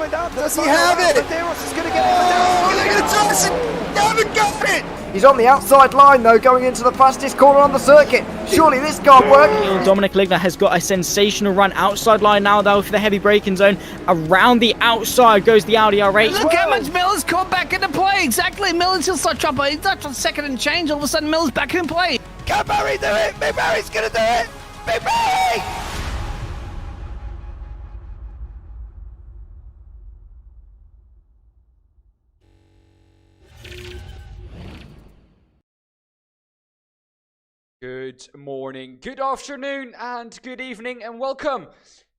coming down to Does he have it? Medeiros is going to get it. Oh, look at the toss! He haven't got it! He's on the outside line though, going into the fastest corner on the circuit. Surely this can't work. Dominic Ligner has got a sensational run outside line now though for the heavy braking zone. Around the outside goes the Audi R8. Look how much Miller's caught back into play. Exactly, Miller's still start trouble. He's not second and change. All of a sudden, Miller's back in play. Can Barry do it? Big Barry's going to do it. Big Barry! Good morning, good afternoon, and good evening, and welcome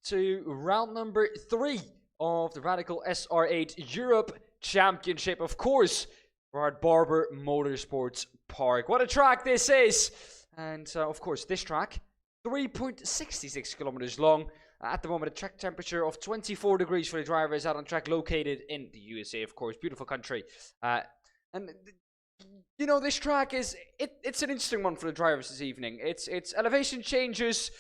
to round number 3 of the Radical SR8 Europe Championship. Of course, we're at Barber Motorsports Park. What a track this is! And of course, this track, 3.66 kilometers long. At the moment, a track temperature of 24 degrees for the drivers out on track, located in the USA, of course. Beautiful country. And you know, this track it's an interesting one for the drivers this evening. It's elevation changes.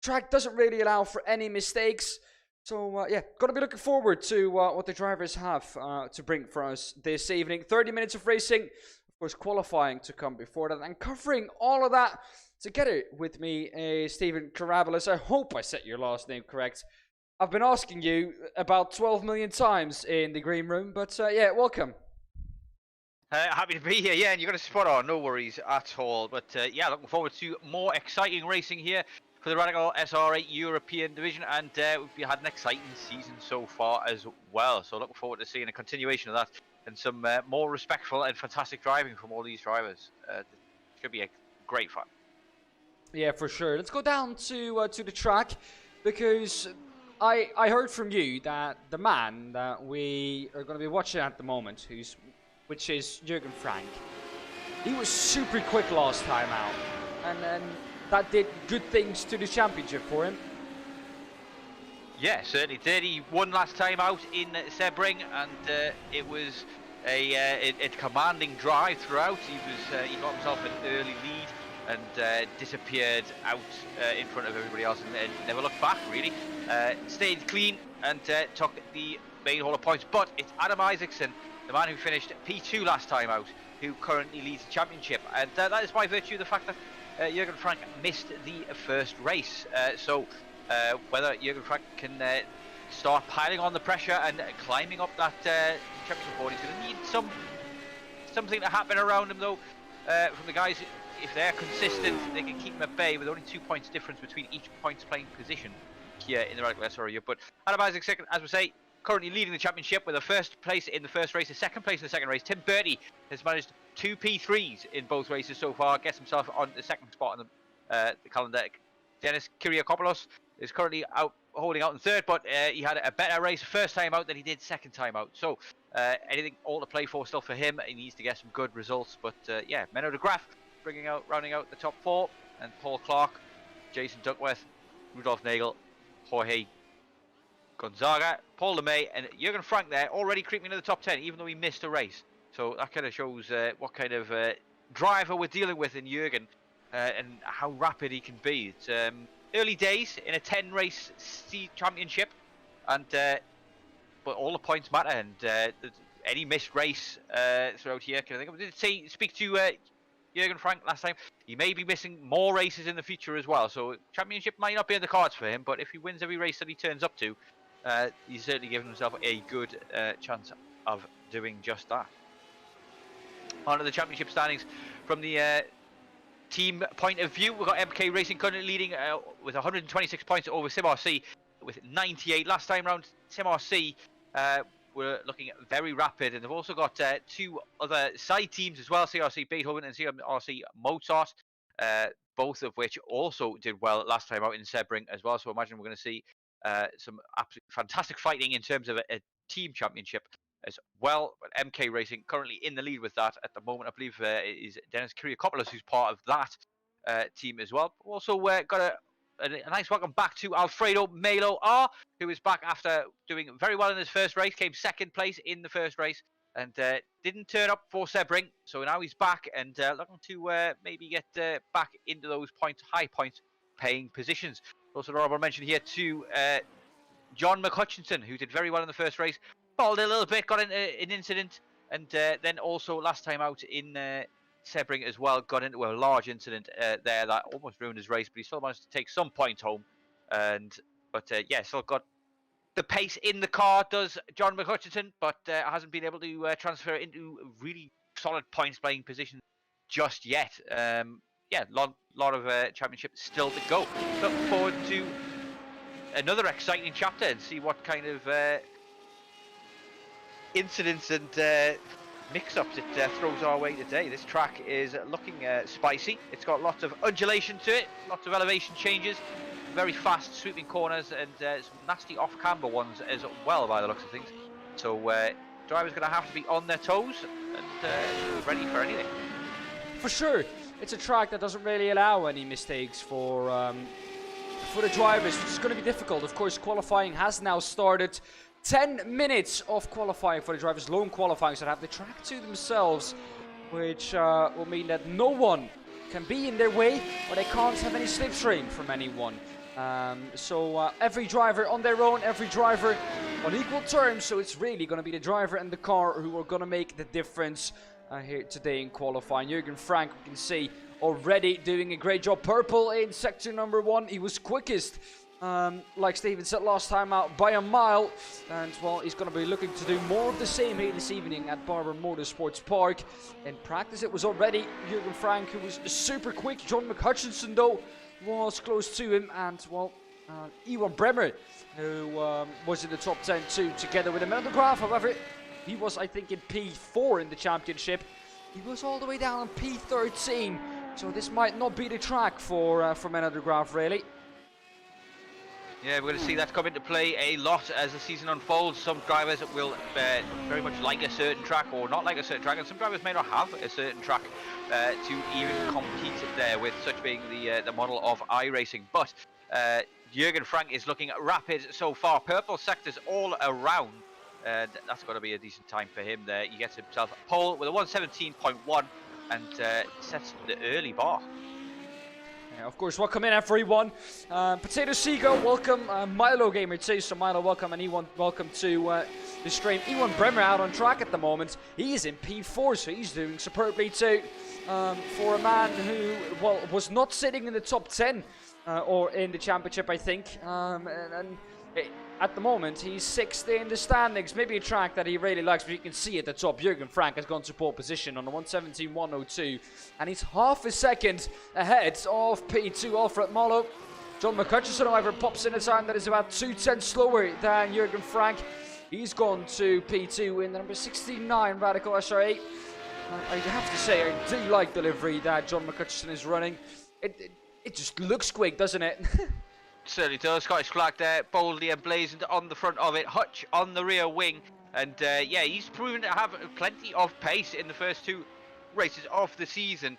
Track doesn't really allow for any mistakes. So yeah, gonna be looking forward to what the drivers have to bring for us this evening. 30 minutes of racing, of course, qualifying to come before that, and covering all of that together with me is Stephen Karabelas. I hope I said your last name correct. I've been asking you about 12 million times in the green room, but yeah, welcome. Happy to be here, yeah, and you're going to spot on, no worries at all. But yeah, looking forward to more exciting racing here for the Radical SR8 European Division, and we've had an exciting season so far as well. So looking forward to seeing a continuation of that and some more respectful and fantastic driving from all these drivers. It should be a great fun. Yeah, for sure. Let's go down to the track, because I heard from you that the man that we are going to be watching at the moment, which is Jürgen Frank. He was super quick last time out, and then that did good things to the championship for him. Yeah, certainly did. He won last time out in Sebring, and it was a commanding drive throughout. He got himself an early lead and disappeared out in front of everybody else, and never looked back really. Stayed clean and took the main haul of points. But it's Adam Isaacson, the man who finished P2 last time out, who currently leads the championship, and that is by virtue of the fact that Jürgen Frank missed the first race. So whether Jürgen Frank can start piling on the pressure and climbing up that championship board, he's going to need something to happen around him though, from the guys. If they're consistent, they can keep him at bay with only 2 points difference between each points playing position here in the Radical SR8. But Adam Isaacson, as we say, currently leading the championship with a first place in the first race, a second place in the second race. Tim Bertie has managed 2 P3s in both races so far, gets himself on the second spot on the calendar. Dennis Kyrgiakopoulos is currently holding out in third, but he had a better race first time out than he did second time out. So anything all to play for still for him. He needs to get some good results. But yeah, Menno de Graaf rounding out the top 4, and Paul Clark, Jason Duckworth, Rudolf Nagel, Jorge Gonzaga, Paul LeMay, and Jürgen Frank there already creeping into the top 10, even though he missed a race. So that kind of shows what kind of driver we're dealing with in Jürgen, and how rapid he can be. It's early days in a 10-race championship, and but all the points matter, and any missed race throughout here. I think I did speak to Jürgen Frank last time. He may be missing more races in the future as well, so championship might not be in the cards for him, but if he wins every race that he turns up to, he's certainly given himself a good chance of doing just that. On to the championship standings from the team point of view. We've got MK Racing currently leading with 126 points over SimRC with 98. Last time round, SimRC were looking very rapid, and they've also got 2 other side teams as well, CRC Beethoven and CRC Mozart, both of which also did well last time out in Sebring as well. So I imagine we're going to see some absolutely fantastic fighting in terms of a team championship as well. But MK Racing currently in the lead with that at the moment. I believe is Dennis Kyrgiakopoulos, who's part of that team as well. Also got a nice welcome back to Alfredo Melo R, who is back after doing very well in his first race, came second place in the first race, and didn't turn up for Sebring. So now he's back and looking to maybe get back into those high points paying positions. Also an honorable mention here to John McHutchinson, who did very well in the first race, stalled a little bit, got into an incident, and then also last time out in Sebring as well, got into a large incident there that almost ruined his race, but he still managed to take some points home. But still got the pace in the car, does John McHutchinson, but hasn't been able to transfer into really solid points playing position just yet. Lot of championship still to go. Look forward to another exciting chapter and see what kind of incidents and mix-ups it throws our way today. This track is looking spicy. It's got lots of undulation to it, lots of elevation changes, very fast sweeping corners, and some nasty off-camber ones as well by the looks of things. So drivers going to have to be on their toes and ready for anything. For sure, it's a track that doesn't really allow any mistakes for the drivers, which is going to be difficult. Of course, qualifying has now started. 10 minutes of qualifying for the drivers, lone qualifying, so they have the track to themselves, which will mean that no one can be in their way, or they can't have any slipstream from anyone. So every driver on their own, every driver on equal terms, so it's really going to be the driver and the car who are going to make the difference here today in qualifying. Jürgen Frank, we can see, already doing a great job. Purple in sector number 1, he was quickest. Like Steven said last time out, by a mile, and well, he's going to be looking to do more of the same here this evening at Barber Motorsports Park. In practice it was already Jürgen Frank who was super quick. John McHutchinson though was close to him, and well, Iwan Bremer who was in the top 10 too, together with him. On the graph, however, he was, I think, in P4 in the championship. He was all the way down in P13, so this might not be the track for Men of the Graph, really. Yeah, we're going to see that come into play a lot as the season unfolds. Some drivers will very much like a certain track or not like a certain track, and some drivers may not have a certain track to even compete there with, such being the model of iRacing. But Jürgen Frank is looking rapid so far. Purple sectors all around. That's got to be a decent time for him there. He gets himself a pole with a 117.1 and sets the early bar. Yeah, of course, welcome in everyone. Potato Seagull, welcome. Milo Gamer too, so Milo, welcome, and Ewan, welcome to the stream. Ewan Bremer out on track at the moment. He is in P4, so he's doing superbly too. For a man who, well, was not sitting in the top 10 or in the championship, I think. At the moment, he's 6th in the standings. Maybe a track that he really likes, but you can see at the top, Jürgen Frank has gone to pole position on the 117.102, and he's half a second ahead of P2 Alfred Malo. John McHutchinson, however, pops in a time that is about 2/10 slower than Jürgen Frank. He's gone to P2 in the number 69 Radical SR8. I have to say, I do like the livery that John McHutchinson is running. It just looks quick, doesn't it? Certainly does. Scottish flag there, boldly emblazoned on the front of it. Hutch on the rear wing, and he's proven to have plenty of pace in the first 2 races of the season.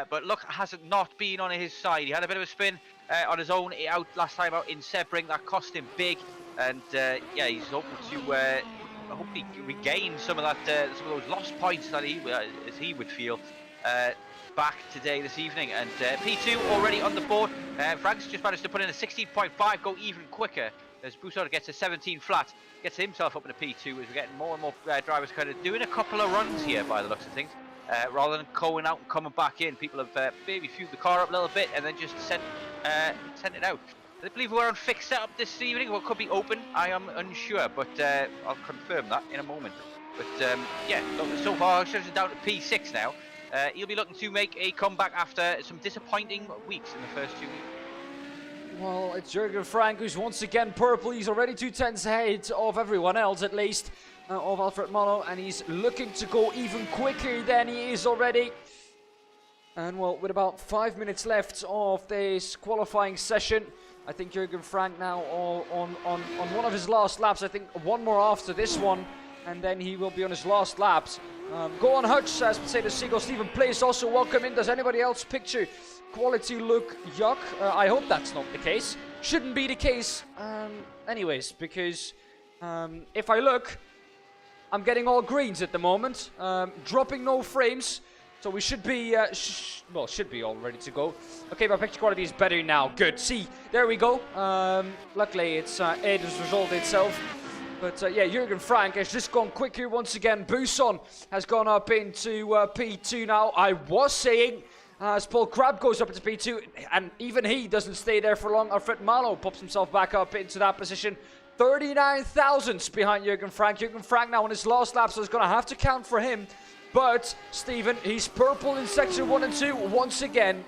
But luck has not been on his side. He had a bit of a spin on his own out last time out in Sebring. That cost him big, and he's hoping to hopefully regain some of that, some of those lost points that he would feel. Back today this evening, and P2 already on the board. Frank's just managed to put in a 16.5, go even quicker as Boussard gets a 17 flat, gets himself up in a P2 as we're getting more and more drivers kind of doing a couple of runs here by the looks of things, rather than going out and coming back in. People have maybe fueled the car up a little bit and then just sent it out. I believe we're on fixed setup this evening. What could be open, I am unsure, but I'll confirm that in a moment. But so far it's down to P6 now. He'll be looking to make a comeback after some disappointing weeks in the first 2 weeks. Well, it's Jürgen Frank who's once again purple. He's already 2/10 ahead of everyone else, at least, of Alfred Malo, and he's looking to go even quicker than he is already. And well, with about 5 minutes left of this qualifying session, I think Jürgen Frank now on one of his last laps. I think one more after this one, and then he will be on his last laps. Go on Hutch, says Potato Seagull. Stephen Place also welcome in. Does anybody else picture quality look yuck? I hope that's not the case. Shouldn't be the case anyways, because if I look, I'm getting all greens at the moment. Dropping no frames. So we should be, should be all ready to go. Okay, my picture quality is better now. Good. See, there we go. Luckily, it has resolved itself. But yeah, Jurgen Frank has just gone quicker once again. Buson has gone up into P2 now. I was saying, as Paul Crab goes up into P2, and even he doesn't stay there for long. Alfred Malo pops himself back up into that position. 39 thousandths behind Jurgen Frank. Jurgen Frank now on his last lap, so it's going to have to count for him. But, Stephen, he's purple in section 1 and 2 once again.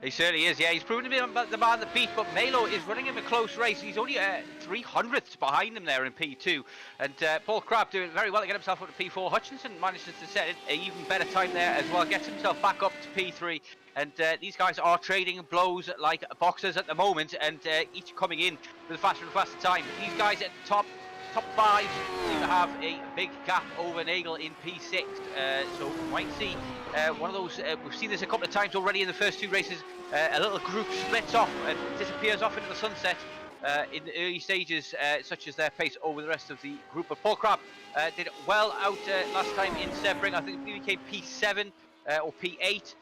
He certainly is, yeah. He's proven to be the man that beat, but Malo is running him a close race. He's only 300ths behind him there in P2. And Paul Crab doing very well to get himself up to P4. Hutchinson manages to set an even better time there as well. Gets himself back up to P3. And these guys are trading blows like boxers at the moment, and each coming in with a faster and faster time. These guys at the top 5 seem to have a big gap over Nagel in P6, so we might see one of those, we've seen this a couple of times already in the first 2 races, a little group splits off and disappears off into the sunset in the early stages, such as their pace over the rest of the group. But Paul Crab did well out last time in Sebring. I think he came P7 or P8,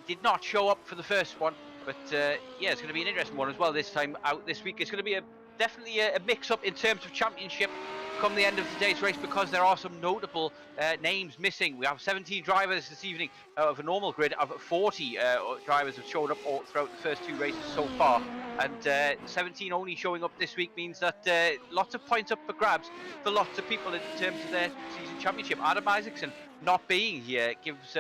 did not show up for the first one, but yeah, it's going to be an interesting one as well this time out this week. It's going to be definitely a mix-up in terms of championship come the end of today's race, because there are some notable names missing. We have 17 drivers this evening out of a normal grid of 40 drivers have shown up all throughout the first 2 races so far, and 17 only showing up this week means that lots of points up for grabs for lots of people in terms of their season championship. Adam Isaacson not being here gives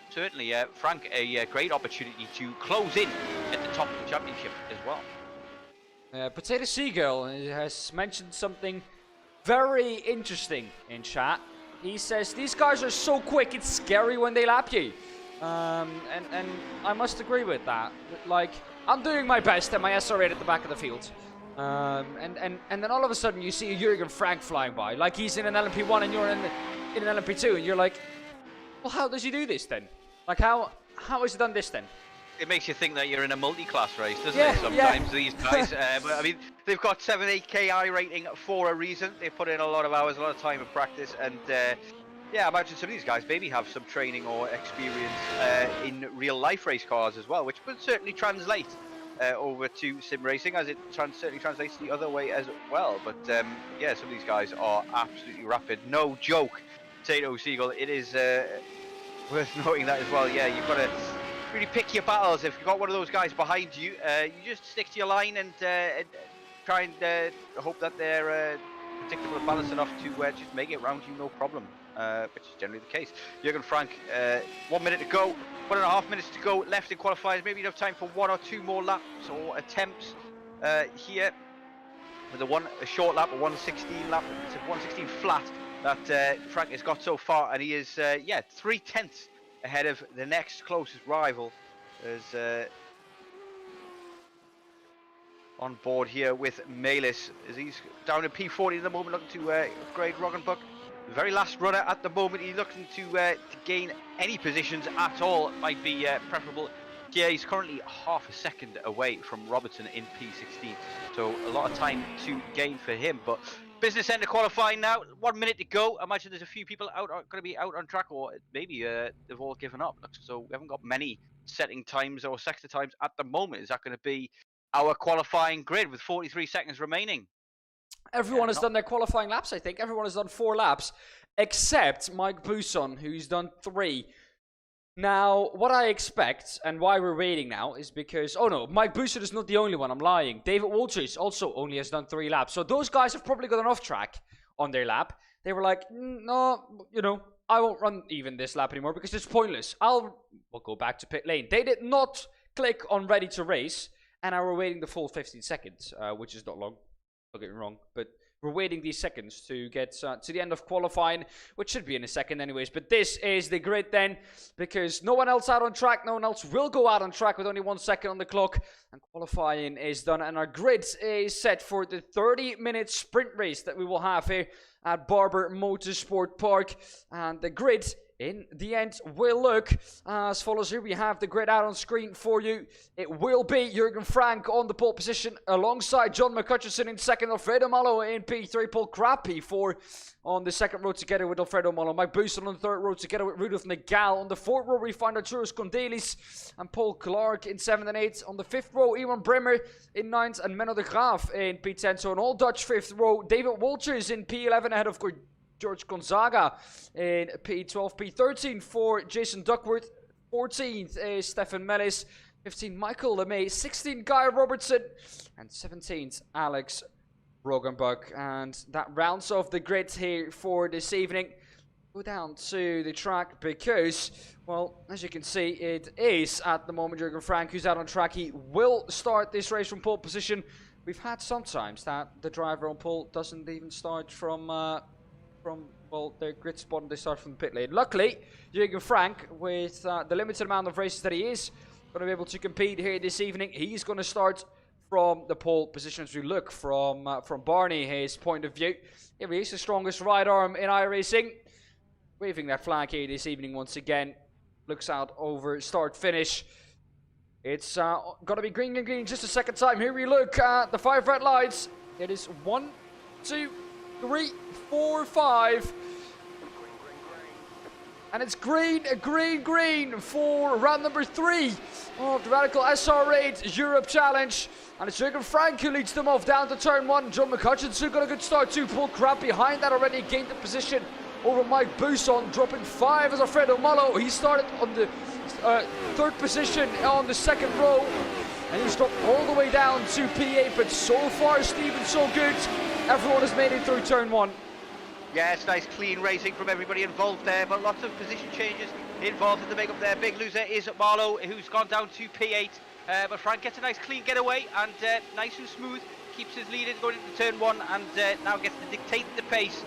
certainly Frank a great opportunity to close in at the top of the championship as well. Potato Seagull has mentioned something very interesting in chat. He says, these guys are so quick, it's scary when they lap you. And I must agree with that. Like, I'm doing my best at my SR8 at the back of the field. And then all of a sudden you see a Jurgen Frank flying by. Like he's in an LMP1 and you're in an LMP2. And you're like, well, how does he do this then? Like, how has he done this then? It makes you think that you're in a multi-class race, doesn't it, sometimes, these guys. But I mean, they've got 7-8 KI rating for a reason. They put in a lot of hours, a lot of time of practice, and yeah, I imagine some of these guys maybe have some training or experience in real-life race cars as well, which would certainly translate over to sim racing, as it certainly translates the other way as well. But yeah, some of these guys are absolutely rapid. No joke, Potato Seagull. It is worth noting that as well. Yeah, you've got to really pick your battles. If you've got one of those guys behind you, you just stick to your line and try and hope that they're predictable and balanced enough to just make it around you no problem, which is generally the case. Jurgen Frank, 1 minute to go, 1.5 minutes to go left in qualifiers. Maybe enough time for 1 or 2 more laps or attempts here. With a short lap, a 1:16 lap, it's a 1:16 flat that Frank has got so far, and he is 3/10 ahead of the next closest rival, as on board here with Melis, as he's down in P40 at the moment, looking to upgrade Roggenbuck. The very last runner at the moment, he's looking to gain any positions at all. Might be preferable. Yeah, he's currently half a second away from Robertson in P16, so a lot of time to gain for him. But business end of qualifying now, 1 minute to go. I imagine there's a few people going to be out on track, or maybe they've all given up. So we haven't got many setting times or sector times at the moment. Is that going to be our qualifying grid with 43 seconds remaining? Everyone has done their qualifying laps, I think. Everyone has done 4 laps, except Mike Buson, who's done 3. Now, what I expect, and why we're waiting now, is because... Oh no, Mike Buson is not the only one, I'm lying. David Walters also only has done 3 laps. So those guys have probably gotten off track on their lap. They were like, no, you know, I won't run even this lap anymore because it's pointless. We'll go back to pit lane. They did not click on ready to race, and I were waiting the full 15 seconds, which is not long. Don't get me wrong, but we're waiting these seconds to get to the end of qualifying, which should be in a second anyways. But this is the grid then, because no one else out on track, no one else will go out on track with only 1 second on the clock, and qualifying is done, and our grid is set for the 30-minute sprint race that we will have here at Barber Motorsport Park. And the grid in the end will look as follows. Here we have the grid out on screen for you. It will be Jurgen Frank on the pole position alongside John McCutcheon in second, Alfredo Malo in P3, Paul Crab P4 on the second row together with Alfredo Molo. Mike Booston on the third row together with Rudolf Nagal. On the fourth row we find Arturos Kondelis and Paul Clark in 7th and 8th. On the fifth row, Iwan Brimmer in 9th and Menno de Graaf in P10. So an all Dutch fifth row. David Walters in P11 ahead of George Gonzaga in P12. P13 for Jason Duckworth. 14th is Stefan Mellis. 15th Michael LeMay. 16th Guy Robertson. And 17th Alex Rogenbuck. And that rounds off the grid here for this evening. Go down to the track because, well, as you can see, it is at the moment Jürgen Frank who's out on track. He will start this race from pole position. We've had sometimes that the driver on pole doesn't even start from well, their grid spot and they start from the pit lane. Luckily, Jürgen Frank, with the limited amount of races that he is going to be able to compete here this evening, he's going to start from the pole position as we look from Barney, his point of view. Here he is, the strongest right arm in iRacing. Waving that flag here this evening once again. Looks out over start finish. It's going to be green and green just a second time. Here we look at the 5 red lights. It is 1, 2, 3, 4, 5. And it's green, green, green for round number 3 of the Radical SR8 Europe Challenge. And it's Jürgen Frank who leads them off down to turn 1. John McHutchinson got a good start too. Paul Crab behind that already gained the position over Mike Bousson, dropping 5 as Alfredo Molo. He started on the 3rd position on the 2nd row. And he's dropped all the way down to P8. But so far, Stephen, so good. Everyone has made it through turn 1. Yeah, it's nice clean racing from everybody involved there, but lots of position changes involved in the make-up there. Big loser is Marlowe, who's gone down to P8, but Frank gets a nice clean getaway and nice and smooth, keeps his lead in going into turn 1 and now gets to dictate the pace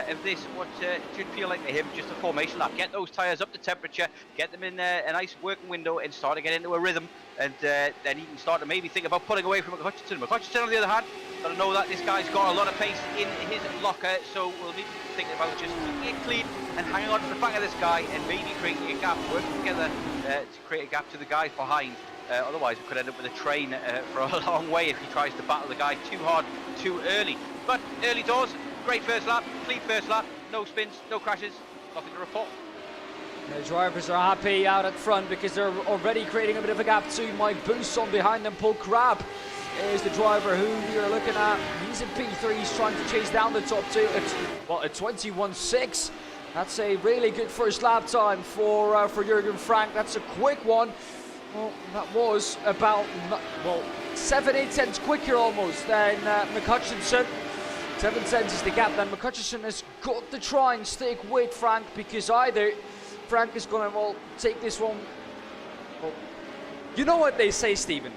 of this, what should feel like to him just a formation lap. Get those tyres up to temperature, get them in a nice working window and start to get into a rhythm, and then he can start to maybe think about pulling away from McHutchinson. McHutchinson, on the other hand, got to know that this guy's got a lot of pace in his locker, so we'll need to think about just keeping it clean and hanging on to the back of this guy and maybe creating a gap, working together to create a gap to the guys behind. Otherwise, we could end up with a train for a long way if he tries to battle the guy too hard, too early. But early doors, great first lap, clean first lap, no spins, no crashes, nothing to report. The drivers are happy out at front because they're already creating a bit of a gap to Mike Bousson behind them. Paul Crab is the driver who we are looking at. He's in P3, he's trying to chase down the top 2. At 21.6. That's a really good first lap time for Jürgen Frank. That's a quick one. Well, that was about 7-8 tenths quicker almost than McHutchinson. 7 tenths is the gap. Then McHutchinson has got to try and stick with Frank because either Frank is going to take this one. Well, you know what they say, Stephen.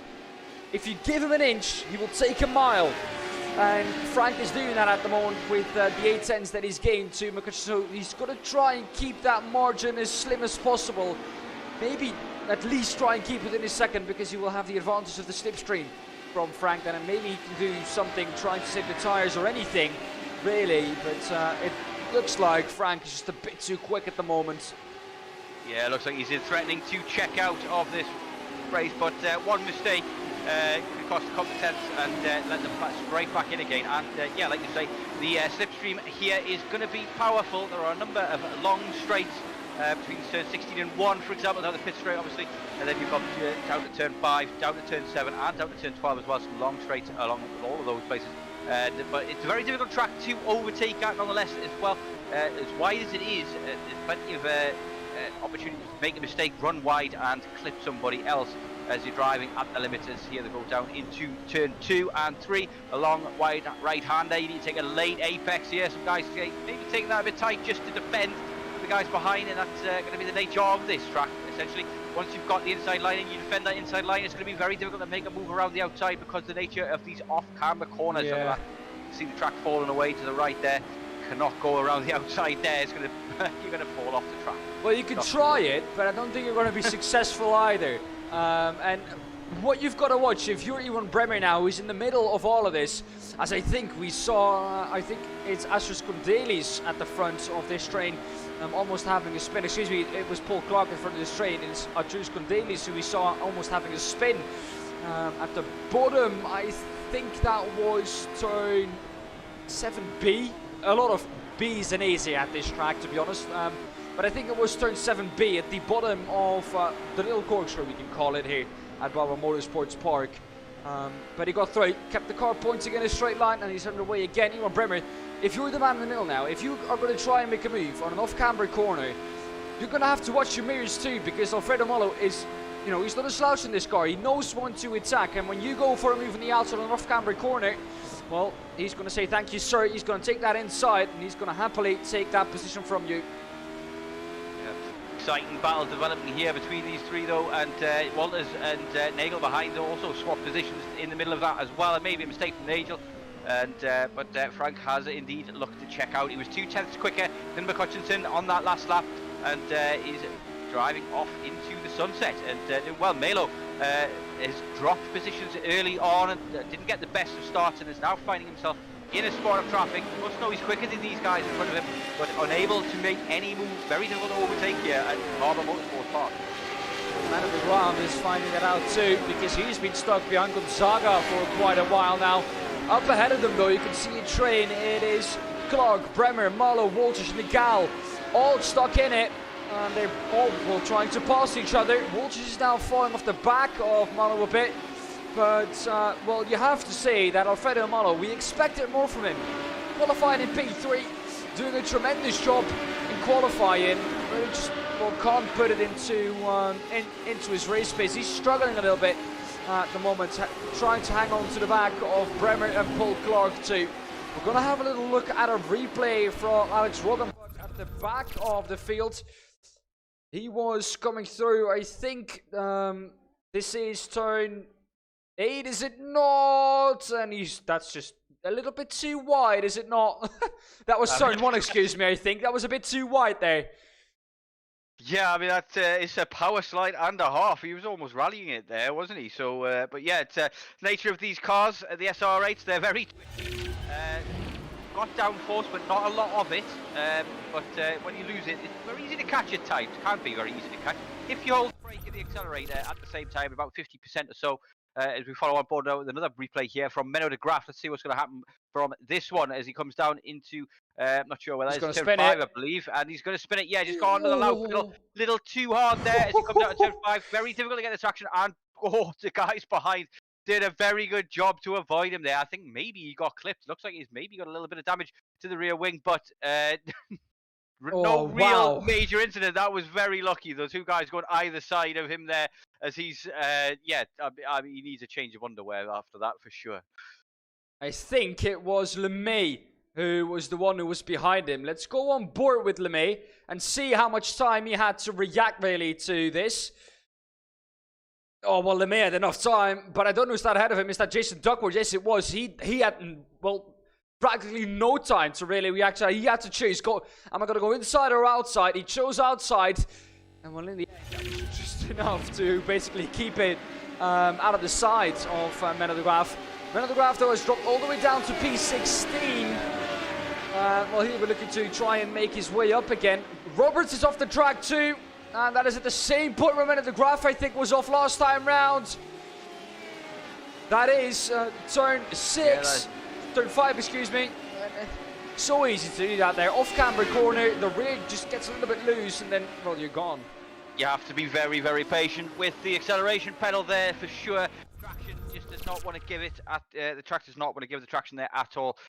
If you give him an inch, he will take a mile. And Frank is doing that at the moment with the 8 tenths that he's gained to McHutchinson. So he's got to try and keep that margin as slim as possible. Maybe at least try and keep it in his second because he will have the advantage of the slipstream from Frank then, and maybe he can do something trying to save the tyres or anything really, but it looks like Frank is just a bit too quick at the moment. Yeah, it looks like he's threatening to check out of this race, but one mistake could cost a couple of tenths and let them straight back in again. And yeah, like you say, the slipstream here is going to be powerful. There are a number of long straights between turn 16 and 1, for example, down the pit straight, obviously, and then you've got down to turn 5, down to turn 7, and down to turn 12 as well. Some long straights along all of those places. But it's a very difficult track to overtake at, nonetheless, as well. As wide as it is, there's plenty of opportunities to make a mistake, run wide, and clip somebody else as you're driving at the limiters. Here they go down into turn 2 and 3. A long wide right hander. You need to take a late apex here. Some guys maybe taking that a bit tight just to defend the guys behind, and that's going to be the nature of this track, essentially. Once you've got the inside line and you defend that inside line, it's going to be very difficult to make a move around the outside because the nature of these off-camber corners. Yeah. You see the track falling away to the right there. Cannot go around the outside there. It's going to you're going to fall off the track. Well, you can try it, but I don't think you're going to be successful either. And what you've got to watch, if you're Iwan Bremer now, who's in the middle of all of this, as I think we saw, I think it's Astros Kondelis at the front of this train, almost having a spin. Excuse me, it was Paul Clark in front of this train. It's Astros Kondelis who we saw almost having a spin. At the bottom, I think that was turn 7B. A lot of B's and A's at this track, to be honest. But I think it was turn 7B at the bottom of the little corkscrew, we can call it here at Barber Motorsports Park. But he got through, kept the car pointing in a straight line, and he's underway again. Iwan Bremer, if you're the man in the middle now, if you are going to try and make a move on an off-camber corner, you're going to have to watch your mirrors too, because Alfredo Malo is, you know, he's not a slouch in this car. He knows when to attack, and when you go for a move on the outside on an off-camber corner, well, he's going to say thank you, sir. He's going to take that inside, and he's going to happily take that position from you. Exciting battle developing here between these three though, and Walters and Nagel behind also swap positions in the middle of that as well, and maybe a mistake from Nagel. And but Frank has indeed looked to check out. He was 2/10 quicker than McCutcheon on that last lap, and is driving off into the sunset and doing well. Melo has dropped positions early on and didn't get the best of starts, and is now finding himself in a spot of traffic. He must know he's quicker than these guys in front of him, but unable to make any moves. Very difficult to overtake here at Barber Motorsport Park. Man of the ground is finding that out too, because he's been stuck behind Gonzaga for quite a while now. Up ahead of them though, you can see a train. It is Clark, Bremer, Marlow, Walters, Nagal, all stuck in it. And they're all trying to pass each other. Walters is now falling off the back of Marlow a bit. But, well, you have to say that Alfredo Malo, we expected more from him. Qualifying in P3, doing a tremendous job in qualifying. But he just, well, can't put it into his race pace. He's struggling a little bit at the moment, trying to hang on to the back of Bremer and Paul Clark too. We're going to have a little look at a replay from Alex Roggenbach at the back of the field. He was coming through, I think, this is turn 8, is it not? And that's just a little bit too wide, is it not? That was turn 1, excuse me, I think. That was a bit too wide there. Yeah, I mean, it's a power slide and a half. He was almost rallying it there, wasn't he? So, but yeah, it's nature of these cars, the SR8s, they're very twitchy. Got downforce, but not a lot of it. But when you lose it, it's very easy to catch at times. Can't be very easy to catch. If you hold the brake and the accelerator at the same time, about 50% or so, as we follow on board now with another replay here from Menno de Graaf. Let's see what's going to happen from this one as he comes down into, I'm not sure whether it's turn 5, I believe, and he's going to spin it. Yeah, just go on to the loud, little too hard there as he comes out of turn 5. Very difficult to get the traction, and the guys behind did a very good job to avoid him there. I think maybe he got clipped. Looks like he's maybe got a little bit of damage to the rear wing, but no real major incident. That was very lucky. Those two guys going either side of him there as he's, yeah, I mean, he needs a change of underwear after that for sure. I think it was LeMay who was the one who was behind him. Let's go on board with LeMay and see how much time he had to react really to this. Oh, well, LeMay had enough time, but I don't know who's that ahead of him. Is that Jason Duckworth? Yes, it was. He had, well, practically no time to really react. He had to choose. Am I going to go inside or outside? He chose outside. And well, in the end, that was just enough to basically keep it out of the sight of Menno de Graaf. Menno de Graaf, though, has dropped all the way down to P16. Well, here we're looking to try and make his way up again. Roberts is off the track too. And that is at the same point where Menno de Graaf, I think, was off last time round. That is turn 6. Yeah, turn 5, excuse me. So easy to do that there. Off-camber corner, the rear just gets a little bit loose, and then, well, you're gone. You have to be very, very patient with the acceleration pedal there for sure. Traction just does not want to give it at the track does not want to give the traction there at all.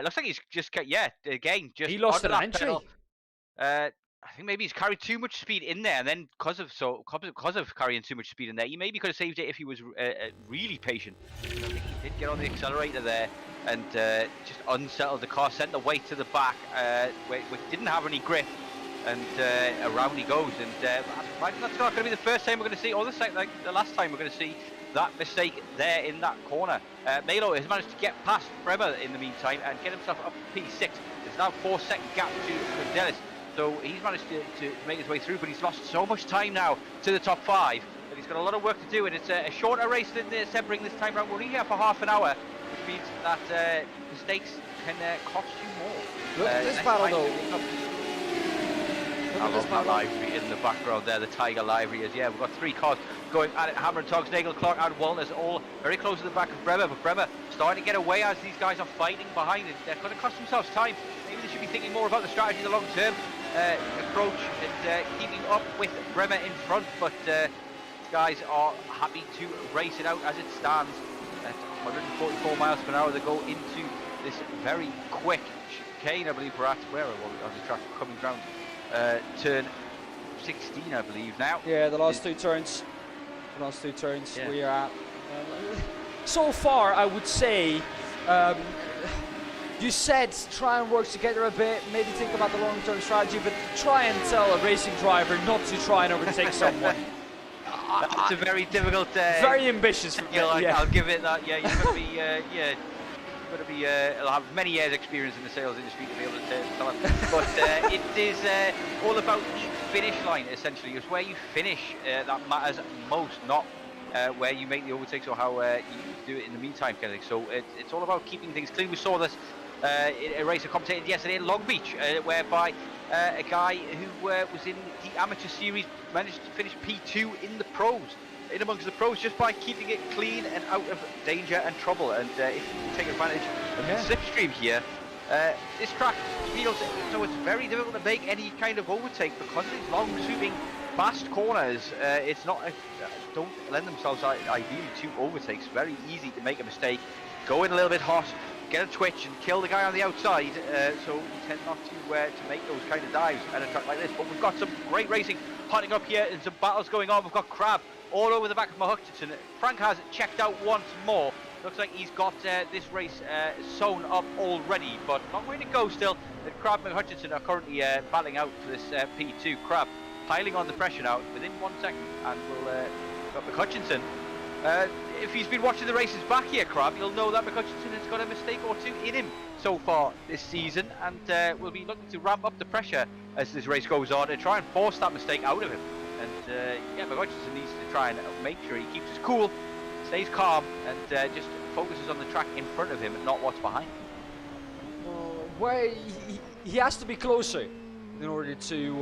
Looks like he's just again just he lost an entry. I think maybe he's carried too much speed in there, and then because of carrying too much speed in there, he maybe could have saved it if he was really patient. I think he did get on the accelerator there and just unsettled the car, sent the weight to the back, which didn't have any grip, and around he goes. And that's not going to be the first time we're going to see, or the last time we're going to see that mistake there in that corner. Melo has managed to get past Bremer in the meantime and get himself up to P6. There's now a 4-second gap to Karabelas. So he's managed to make his way through, but he's lost so much time now to the top 5 that he's got a lot of work to do, and it's a shorter race than the Sebring this time round. We're only here for half an hour, which means that mistakes can cost you more. Look at this battle though. I love that livery in the background there, the Tiger livery is, yeah, we've got 3 cars going at it, Hammer and Togs, Nagel, Clark and Walters all very close to the back of Bremer, but Bremer starting to get away as these guys are fighting behind it. They're going to cost themselves time. Maybe the they should be thinking more about the strategy, the long-term approach, and keeping up with Bremer in front. But guys are happy to race it out as it stands at 144 miles per hour. They go into this very quick chicane. I believe we're at, where are we on the track, coming round turn 16, I believe now. Yeah, the last two turns. Yeah. We are at. So far, I would say, you said try and work together a bit, maybe think about the long-term strategy, but try and tell a racing driver not to try and overtake someone. That's a very difficult. Very ambitious. I'll give it that. Yeah, you've got to be. You've got to be. I'll have many years' experience in the sales industry to be able to tell it. But it is all about the finish line. Essentially, it's where you finish that matters most, not where you make the overtakes or how you do it in the meantime, kind of thing. So it's all about keeping things clean. We saw this in a race commentated yesterday in Long Beach, whereby a guy who was in the amateur series managed to finish P2 in the pros, in amongst the pros, just by keeping it clean and out of danger and trouble. And if you take advantage of the slipstream here, this track feels so it's very difficult to make any kind of overtake because of these long sweeping fast corners. It's not don't lend themselves ideally to overtakes. Very easy to make a mistake, go in a little bit hot, get a twitch and kill the guy on the outside, so you tend not to make those kind of dives at a track like this. But we've got some great racing hotting up here and some battles going on. We've got Crab all over the back of Hutchinson. Frank has checked out once more. Looks like he's got this race sewn up already, but long way to go still. Crab and Hutchinson are currently battling out for this P2. Crab piling on the pressure now within 1 second, and we'll got McHutchinson. If he's been watching the races back here, Crab, you'll know that McHutchinson has got a mistake or two in him so far this season, and we'll be looking to ramp up the pressure as this race goes on and try and force that mistake out of him. And yeah, McHutchinson needs to try and make sure he keeps his cool, stays calm, and just focuses on the track in front of him and not what's behind him. Where he has to be closer in order to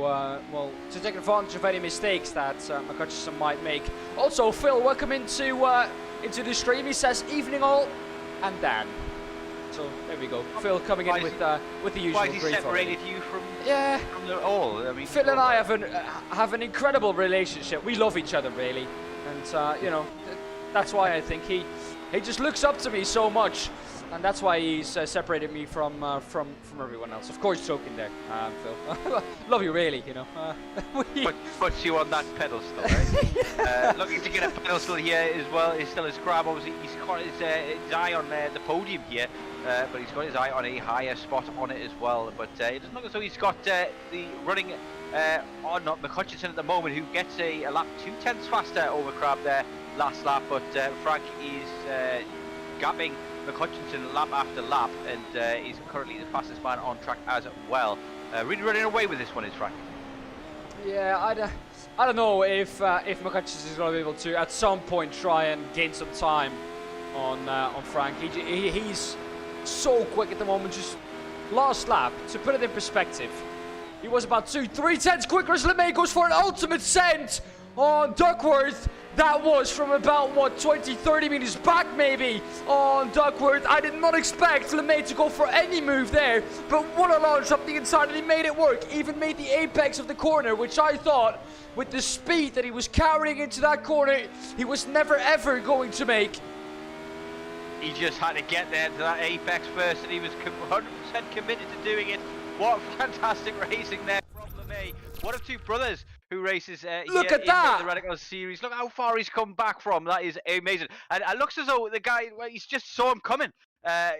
to take advantage of any mistakes that McHutchinson might make. Also, Phil, welcome into the stream. He says evening all, and Dan. So there we go. Phil coming in with the usual. Why has he brief separated you from the all? I mean, Phil and I have an incredible relationship. We love each other really, and you know that's why I think he just looks up to me so much. And that's why he's separated me from everyone else. Of course, joking there, Phil. Love you, really. You know. Puts you on that pedestal, right? Looking to get a pedestal here as well. Is still his Crab. Obviously, he's got his eye on the podium here, but he's got his eye on a higher spot on it as well. But it doesn't look as though he's got the running on McHutchinson at the moment, who gets a lap 2/10 faster over Crab there last lap. But Frank is gapping McHutchinson lap after lap, and he's currently the fastest man on track as well. Really running away with this one is Frank. Yeah, I don't know if McHutchinson is going to be able to at some point try and gain some time on Frank. He's so quick at the moment. Just last lap, to put it in perspective, he was about 2-3 tenths quicker as LeMay goes for an ultimate send on Duckworth. That was from about, what, 20-30 meters back maybe on Duckworth. I did not expect LeMay to go for any move there, but what a launch up the inside, and he made it work. Even made the apex of the corner, which I thought, with the speed that he was carrying into that corner, he was never ever going to make. He just had to get there to that apex first, and he was 100% committed to doing it. What fantastic racing there from LeMay. One of two brothers who races Look here at that. in the Radical series. Look how far he's come back from. That is amazing. And it looks as though the guy, well, he's just saw him coming.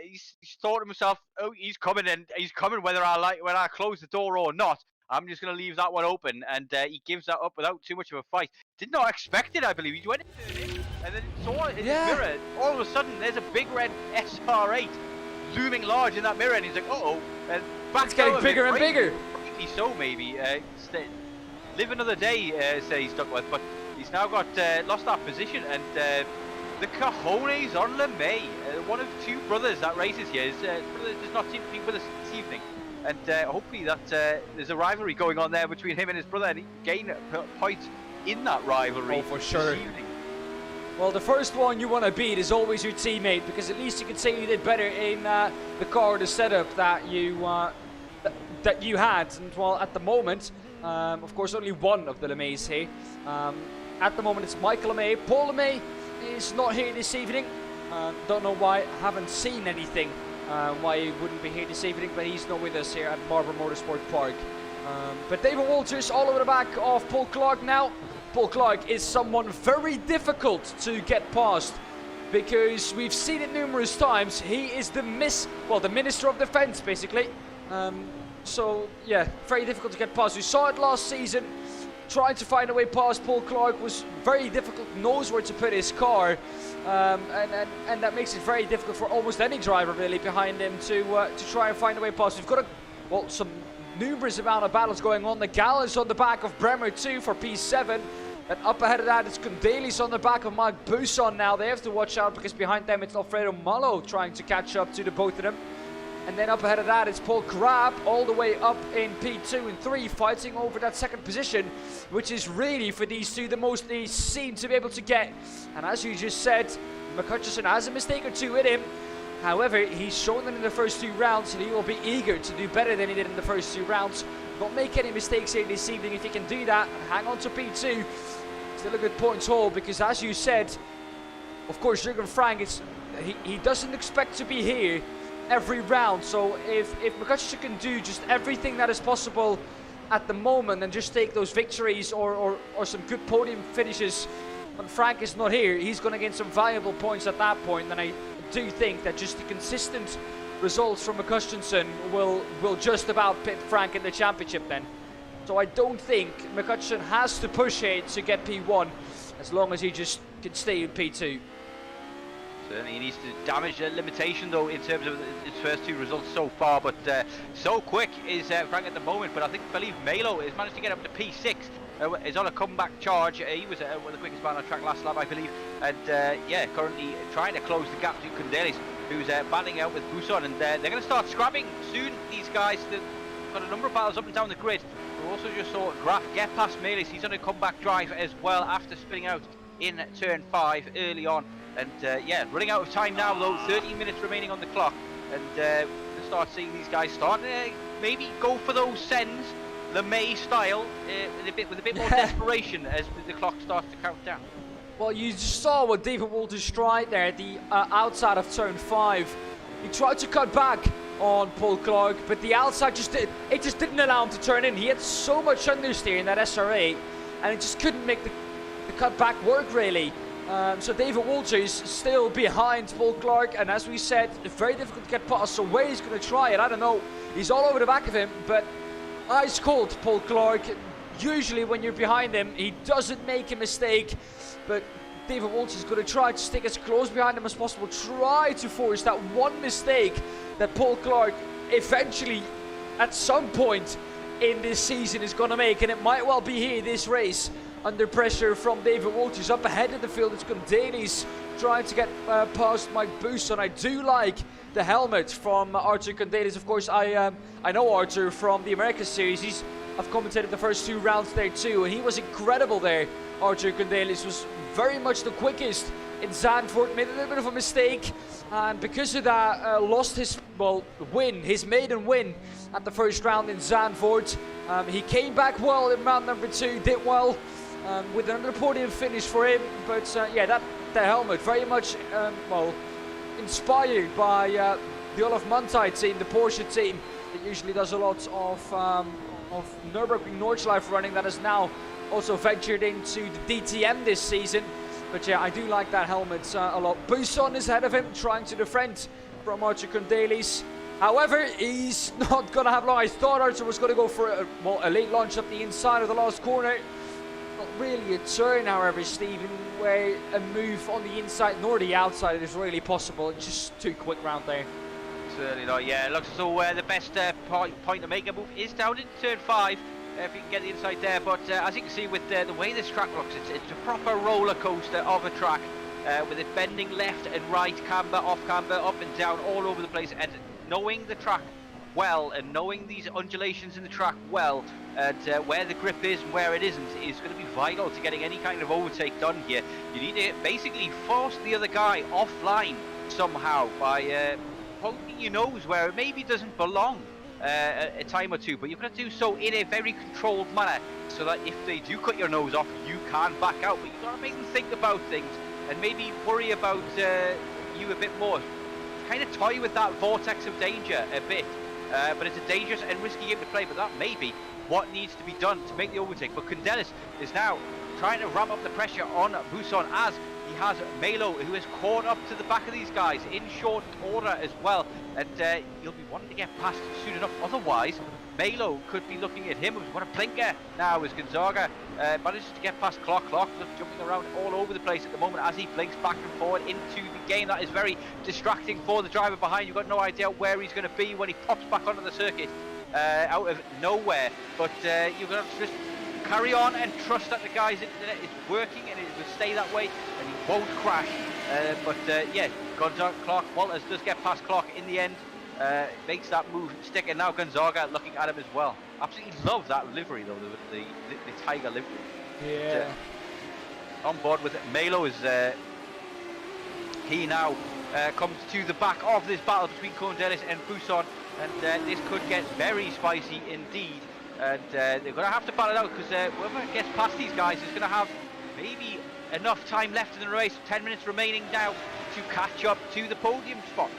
He's thought to himself, oh, he's coming, and he's coming whether when I close the door or not. I'm just going to leave that one open, and he gives that up without too much of a fight. Did not expect it, I believe. He went into it and then saw it in his mirror. All of a sudden, there's a big red SR8 looming large in that mirror, and he's like, uh-oh. And back it's getting bigger and bigger. So maybe live another day, says Duckworth, but he's now got lost that position, and the cojones on LeMay, one of two brothers that races here. His brother does not seem to be with us this evening, and hopefully that there's a rivalry going on there between him and his brother, and he can gain points in that rivalry. Oh, for sure. This evening. Well, the first one you want to beat is always your teammate, because at least you can say you did better in the car, the setup that you that you had. And well, at the moment, of course, only one of the LeMays here. At the moment, it's Michael LeMay. Paul LeMay is not here this evening. Don't know why. Haven't seen anything why he wouldn't be here this evening, but he's not with us here at Barber Motorsport Park. But David Walters all over the back of Paul Clark now. Paul Clark is someone very difficult to get past, because we've seen it numerous times. He is the Minister of Defence, basically. So, yeah, very difficult to get past. We saw it last season. Trying to find a way past Paul Clark was very difficult. Knows where to put his car. And that makes it very difficult for almost any driver, really, behind him to try and find a way past. We've got some numerous amount of battles going on. The Gallons on the back of Bremer 2 for P7. And up ahead of that, it's Condalis on the back of Mike Buson now. They have to watch out, because behind them it's Alfredo Malo trying to catch up to the both of them. And then up ahead of that, it's Paul Crab all the way up in P2 and 3, fighting over that second position, which is really, for these two, the most they seem to be able to get. And as you just said, McHutchison has a mistake or two in him. However, he's shown that in the first 2 rounds, and he will be eager to do better than he did in the first 2 rounds. Not make any mistakes here this evening. If he can do that and hang on to P2, still a good points haul, because as you said, of course, Jürgen Frank, he doesn't expect to be here every round. So if McHutchison can do just everything that is possible at the moment and just take those victories or some good podium finishes when Frank is not here, he's going to gain some valuable points at that point. And I do think that just the consistent results from McHutchison will just about pit Frank in the championship then. So I don't think McHutchison has to push it to get P1, as long as he just can stay in P2. Certainly he needs to damage the limitation, though, in terms of his first 2 results so far. But so quick is Frank at the moment. But I believe Melo has managed to get up to P6. Is on a comeback charge. He was one of the quickest man on track last lap, I believe. And yeah, currently trying to close the gap to Condalis, who's battling out with Buson. And they're going to start scrapping soon, these guys. They've got a number of battles up and down the grid. We also just saw Graf get past Melis. He's on a comeback drive as well after spinning out in turn 5 early on. And yeah, running out of time now, though. 13 minutes remaining on the clock. And we'll start seeing these guys start maybe go for those sends, the May style, with a bit more desperation as the clock starts to count down. Well, you saw what David Walters tried there at the outside of turn 5. He tried to cut back on Paul Clark, but the outside just didn't allow him to turn in. He had so much understeer in that SRA, and it just couldn't make the cut back work, really. So David Walters still behind Paul Clark, and as we said, very difficult to get past. So where he's going to try it, I don't know. He's all over the back of him, but ice cold Paul Clark. Usually when you're behind him, he doesn't make a mistake, but David Walters is going to try to stick as close behind him as possible, try to force that one mistake that Paul Clark eventually, at some point in this season, is going to make, and it might well be here this race. Under pressure from David Walters. Up ahead in the field, it's Condalis trying to get past Mike Buson. I do like the helmet from Arthur Condalis. Of course, I know Arthur from the America Series. I've commentated the first 2 rounds there too, and he was incredible there. Arthur Condalis was very much the quickest in Zandvoort, made a little bit of a mistake, and because of that, lost his maiden win at the first round in Zandvoort. He came back well in round number 2, did well. With another podium finish for him, but yeah, that helmet very much inspired by the Olaf Manthey team, the Porsche team. It usually does a lot of Nürburgring Nordschleife running, that has now also ventured into the DTM this season. But yeah, I do like that helmet a lot. Buson is ahead of him, trying to defend from Arthur Condalis. However, he's not going to have long. I thought Arthur was going to go for a late launch up the inside of the last corner. Not really a turn, however, Stephen, where a move on the inside nor the outside is really possible. It's just too quick round there. Certainly not, yeah. It looks as though the best point to make a move is down in turn 5, if you can get the inside there. But as you can see with the way this track looks, it's a proper roller coaster of a track, with it bending left and right, camber, off camber, up and down, all over the place. And knowing the track well and knowing these undulations in the track well, and where the grip is and where it isn't, is going to be vital to getting any kind of overtake done here. You need to basically force the other guy offline somehow by poking your nose where it maybe doesn't belong. a time or two, but you've got to do so in a very controlled manner, so that if they do cut your nose off, you can back out. But you've got to make them think about things and maybe worry about you a bit more. Kind of toy with that vortex of danger a bit, but it's a dangerous and risky game to play. But that may be what needs to be done to make the overtake. But Karabelas is now trying to ramp up the pressure on Buson, as he has Melo, who is caught up to the back of these guys in short order as well, and he'll be wanting to get past soon enough. Otherwise, Melo could be looking at him. What a blinker now as Gonzaga manages to get past Clark. Clark jumping around all over the place at the moment as he blinks back and forward into the game. That is very distracting for the driver behind. You've got no idea where he's going to be when he pops back onto the circuit out of nowhere. But you've got to just carry on and trust that the guy's internet is working and it will stay that way and he won't crash. Yeah, Gonzaga, Clark, Walters does get past Clark in the end. Makes that move stick, and now Gonzaga looking at him as well. Absolutely love that livery though, the Tiger livery. Yeah. On board with it. Melo is he now comes to the back of this battle between Karabelas and Buson, and this could get very spicy indeed. And they're going to have to battle it out, because whoever gets past these guys is going to have maybe enough time left in the race, 10 minutes remaining now, to catch up to the podium spot.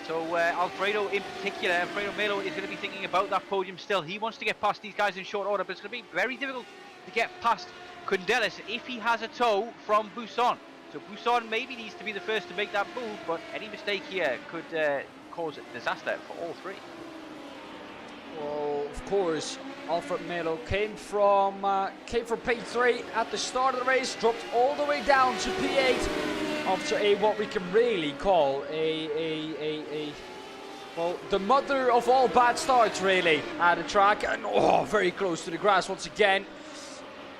So Alfredo in particular, Alfredo Melo, is going to be thinking about that podium still. He wants to get past these guys in short order, but it's going to be very difficult to get past Karabelas if he has a tow from Buson. So Buson maybe needs to be the first to make that move, but any mistake here could cause disaster for all three. Well, of course, Alfred Melo came from P3 at the start of the race, dropped all the way down to P8 after what we can really call well, the mother of all bad starts really at the track, and very close to the grass once again.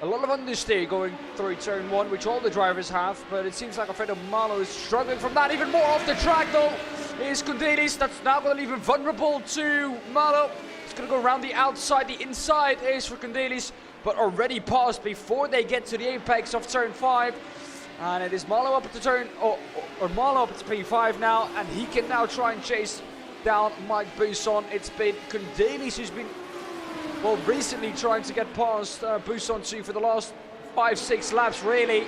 A lot of understeer going through turn 1, which all the drivers have, but it seems like Alfredo Melo is struggling from that. Even more off the track though is Karabelas. That's now going to leave him vulnerable to Melo. It's going to go around the outside. The inside is for Karabelas, but already passed before they get to the apex of turn 5. And it is Melo up at the turn, or Melo up at P5 now, and he can now try and chase down Mike Buson. It's been Karabelas who's been, well, recently trying to get past Buson too for the last 5-6 laps really.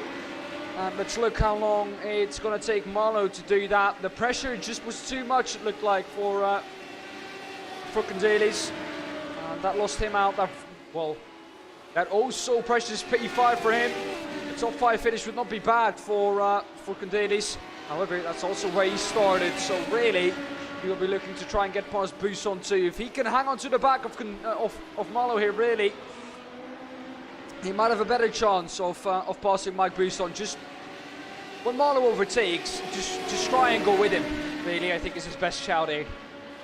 And let's look how long it's going to take Melo to do that. The pressure just was too much, it looked like, for Karabelas. That lost him out. That also precious P5 for him. The top 5 finish would not be bad for Karabelas. However, that's also where he started. So really, he will be looking to try and get past Buson too. If he can hang on to the back of Melo here, really, he might have a better chance of passing Mike Buson. Just when Melo overtakes, just try and go with him. Really, I think is his best shout here.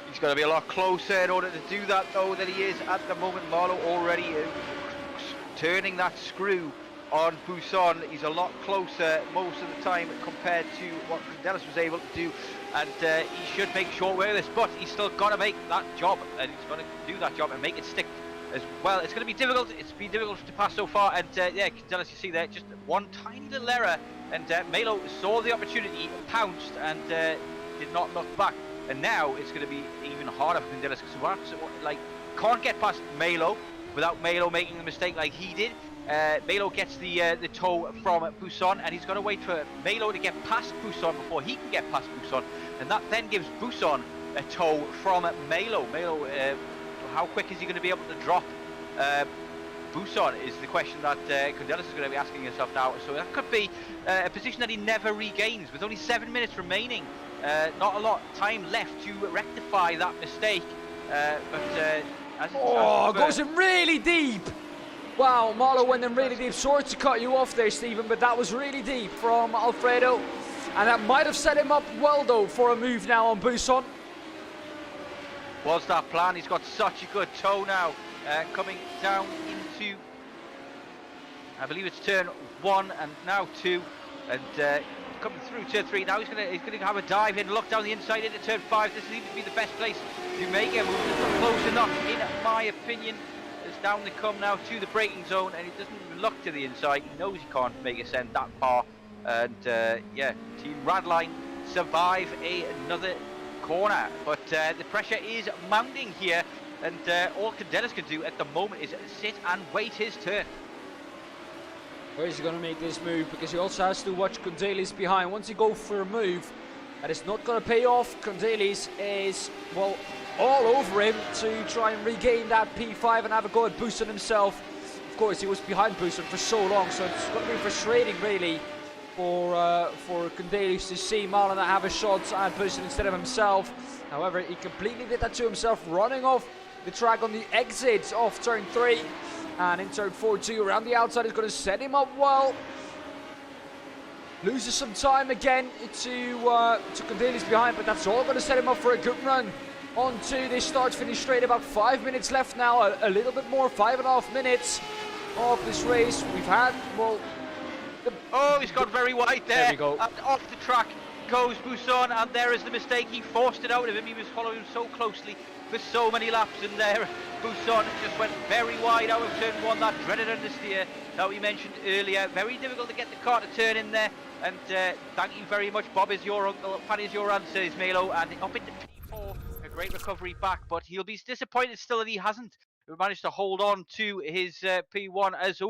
He's got to be a lot closer in order to do that though than he is at the moment. Melo already turning that screw on Buson. He's a lot closer most of the time compared to what Karabelas was able to do, and he should make short work of this, but he's still got to make that job, and he's going to do that job and make it stick as well. It's going to be difficult. It's been difficult to pass so far, and yeah, Karabelas, you see there, just one tiny little error, and Melo saw the opportunity, pounced, and did not look back. And now it's going to be even harder for Karabelas, because can't get past Melo without Melo making the mistake like he did. Melo gets the tow from Buson, and he's going to wait for Melo to get past Buson before he can get past Buson, and that then gives Buson a tow from Melo. Melo, how quick is he going to be able to drop Buson is the question that Karabelas is going to be asking himself now. So that could be a position that he never regains with only 7 minutes remaining. Not a lot of time left to rectify that mistake. Goes in really deep. Wow, Melo went in really deep. Sorry to cut you off there, Stephen, but that was really deep from Alfredo. And that might have set him up well, though, for a move now on Buson. Was that plan? He's got such a good tow now. Coming down into, I believe it's turn 1 and now 2. And coming through turn 3. Now he's going to have a dive in, look down the inside into turn 5. This seems to be the best place to make a move. It's not close enough, in my opinion. It's down to come now to the braking zone, and he doesn't look to the inside. He knows he can't make a send that far. And yeah, Team Radline survive another corner. But the pressure is mounting here and all Karabelas can do at the moment is sit and wait his turn. Where is he going to make this move? Because he also has to watch Karabelas behind. Once he go for a move that is not going to pay off, Karabelas is, well, all over him to try and regain that P5 and have a go at Bousson himself. Of course, he was behind Bousson for so long, so it's going to be frustrating, really, for Karabelas to see Marlon have a shot at Bousson instead of himself. However, he completely did that to himself, running off the track on the exit of turn 3. And in turn 4 too, around the outside is going to set him up well. Loses some time again to Karabelas behind, but that's all going to set him up for a good run. On to this start-finish straight, about 5 minutes left now, a little bit more, 5.5 minutes of this race. We've had, well... Oh, he's gone very wide there. There we go. And off the track goes Bousson, and there is the mistake. He forced it out of him. He was following him so closely for so many laps, and there Bousson just went very wide out of turn 1, that dreaded understeer that we mentioned earlier. Very difficult to get the car to turn in there, and thank you very much, Bob is your uncle, Pat is your answer, is Melo, and up into P4, a great recovery back, but he'll be disappointed still that he hasn't managed to hold on to his P1 as,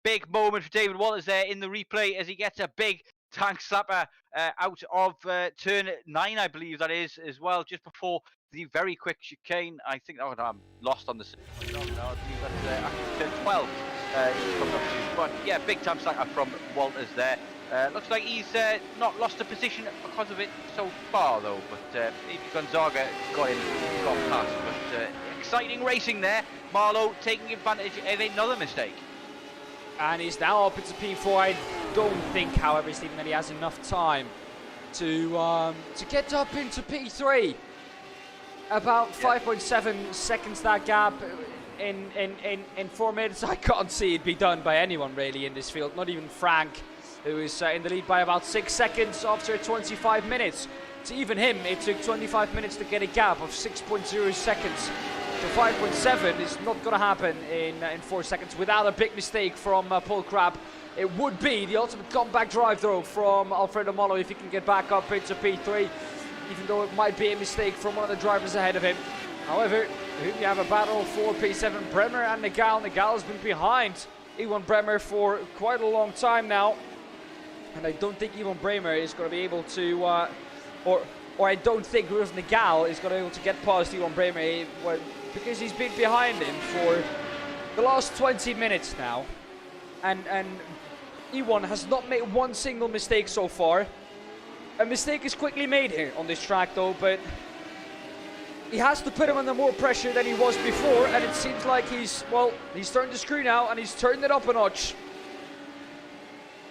big moment for David Walters there in the replay as he gets a big tank slapper out of turn 9, I believe that is, as well, just before the very quick chicane. I think, oh no, I'm lost on this. No, I believe that's actually turn 12 he's coming up to. But yeah, big tank slapper from Walters there. Looks like he's not lost a position because of it so far though, but maybe Gonzaga got past. But exciting racing there. Marlowe taking advantage of another mistake. And he's now up into P4. I don't think, however, Stephen, that he has enough time to get up into P3. About 5.7 seconds that gap in 4 minutes. I can't see it be done by anyone really in this field. Not even Frank, who is in the lead by about 6 seconds after 25 minutes. To even him, it took 25 minutes to get a gap of 6.0 seconds. So 5.7 is not going to happen in 4 seconds without a big mistake from Paul Crabb. It would be the ultimate comeback drive though from Alfredo Molo if he can get back up into P3, even though it might be a mistake from one of the drivers ahead of him. However, here we have a battle for P7, Bremer and Nagal. Nagal has been behind Iwan Bremer for quite a long time now. And I don't think Iwan Bremer is going to be able to, or I don't think Rudolf Nagal is going to be able to get past Iwan Bremer, because he's been behind him for the last 20 minutes now. And Iwan has not made one single mistake so far. A mistake is quickly made here on this track though, but he has to put him under more pressure than he was before, and it seems like he's turned the screw now and he's turned it up a notch.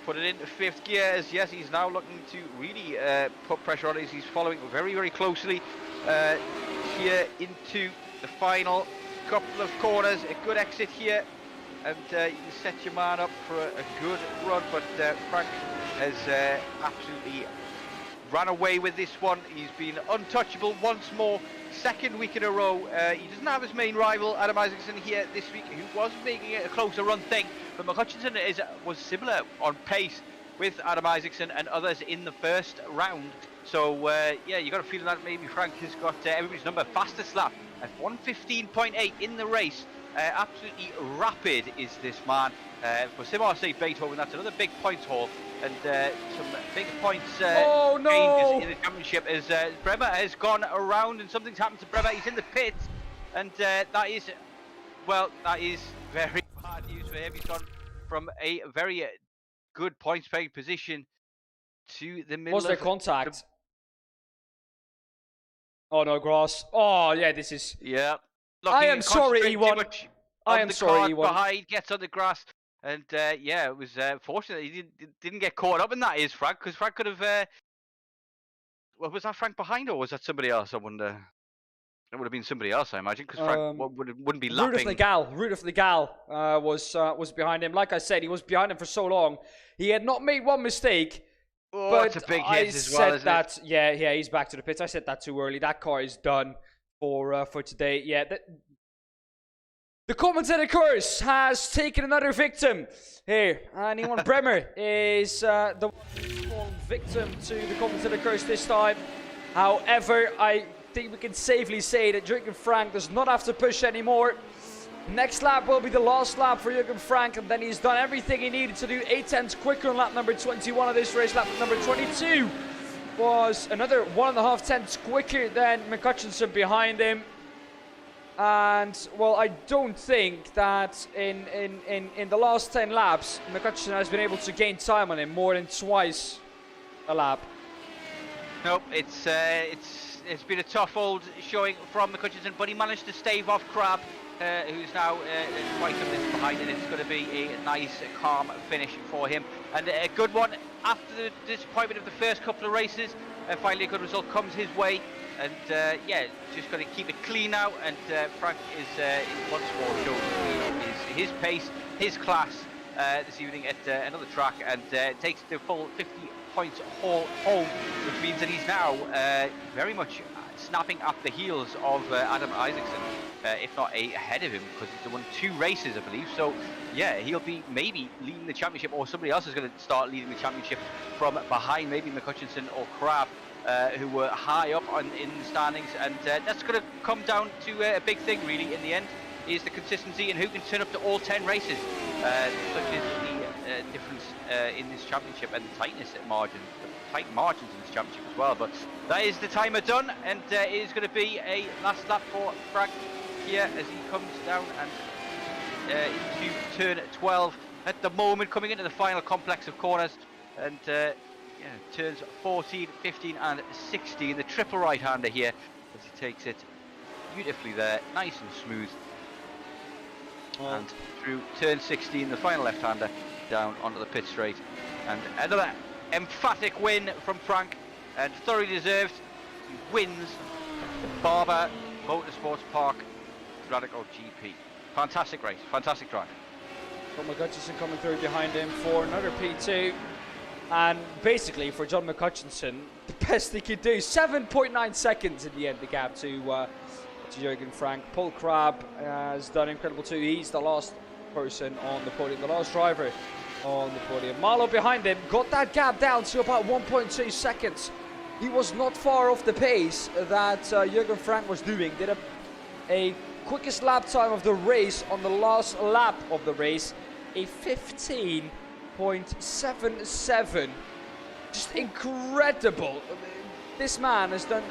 Put it into 5th gear as, yes, he's now looking to really put pressure on it as he's following very, very closely here into the final couple of corners. A good exit here, and you can set your man up for a good run, but Frank has absolutely ran away with this one. He's been untouchable once more, 2nd week in a row. He doesn't have his main rival, Adam Isaacson, here this week, who was making it a closer run thing, but McHutchinson was similar on pace with Adam Isaacson and others in the first round. So yeah, you got a feeling that maybe Frank has got everybody's number. Fastest lap at 1:15.8 in the race. Absolutely rapid is this man. For Simracing Beethoven, that's another big points haul, and some big points changes in the championship as Bremer has gone around and something's happened to Bremer. He's in the pits, and that is very bad news for him. He's gone from a very good points paying position to the middle. Was there contact? Oh no, grass. Oh yeah, this is. Yeah. I am sorry, Iwan. I am sorry, Iwan. Behind, gets on the grass, and yeah, it was fortunate he didn't get caught up in that. Is Frank, because Frank could have. Well, was that Frank behind, or was that somebody else? I wonder. It would have been somebody else, I imagine, because Frank wouldn't be lapping. Rudolf Nagal was behind him. Like I said, he was behind him for so long. He had not made one mistake. Oh, but it's a big hit as well, isn't it? Yeah, he's back to the pits. I said that too early. That car is done for today. Yeah, the commentator curse has taken another victim here, and Iwan Bremer is the one who's fallen victim to the commentator curse this time. However, I think we can safely say that Jürgen Frank does not have to push anymore. Next lap will be the last lap for Jürgen Frank, and then he's done everything he needed to do. 8 tenths quicker on lap number 21 of this race. Lap number 22 was another 1.5 tenths quicker than McCutcheon behind him. And, well, I don't think that in the last 10 laps, McCutcheon has been able to gain time on him more than twice a lap. Nope, it's been a tough old showing from McCutcheon, but he managed to stave off Crab, who's now quite a bit behind, and it's going to be a nice, calm finish for him. And a good one after the disappointment of the first couple of races. Finally, a good result comes his way. And yeah, just got to keep it clean now. And Frank is once more showing his pace, his class this evening at another track, and takes the full 50 points home, which means that he's now very much snapping at the heels of Adam Isaacson, if not ahead of him, because he's won 2 races, I believe. So yeah, he'll be maybe leading the championship, or somebody else is going to start leading the championship from behind, maybe McCutcheon or Crab, who were high up in the standings. And that's going to come down to a big thing really in the end, is the consistency and who can turn up to all 10 races. Such is the difference in this championship, and the tightness at margins, tight margins in this championship as well. But that is the timer done, and it is going to be a last lap for Frank here as he comes down and into turn 12 at the moment, coming into the final complex of corners. And yeah, turns 14, 15 and 16, the triple right-hander here as he takes it beautifully there, nice and smooth. And through turn 16, the final left-hander down onto the pit straight. And another emphatic win from Frank, and thoroughly deserved. He wins the Barber Motorsports Park Radical GP. Fantastic race, fantastic drive. John McCutcheon coming through behind him for another P2. And basically, for John McCutcheon, the best he could do, 7.9 seconds in the end, the gap to Jürgen Frank. Paul Crab has done incredible too. He's the last person on the podium, the last driver on the podium. Marlowe behind him got that gap down to about 1.2 seconds. He was not far off the pace that Jürgen Frank was doing. Did a quickest lap time of the race on the last lap of the race, a 15.77. Just incredible. This man has done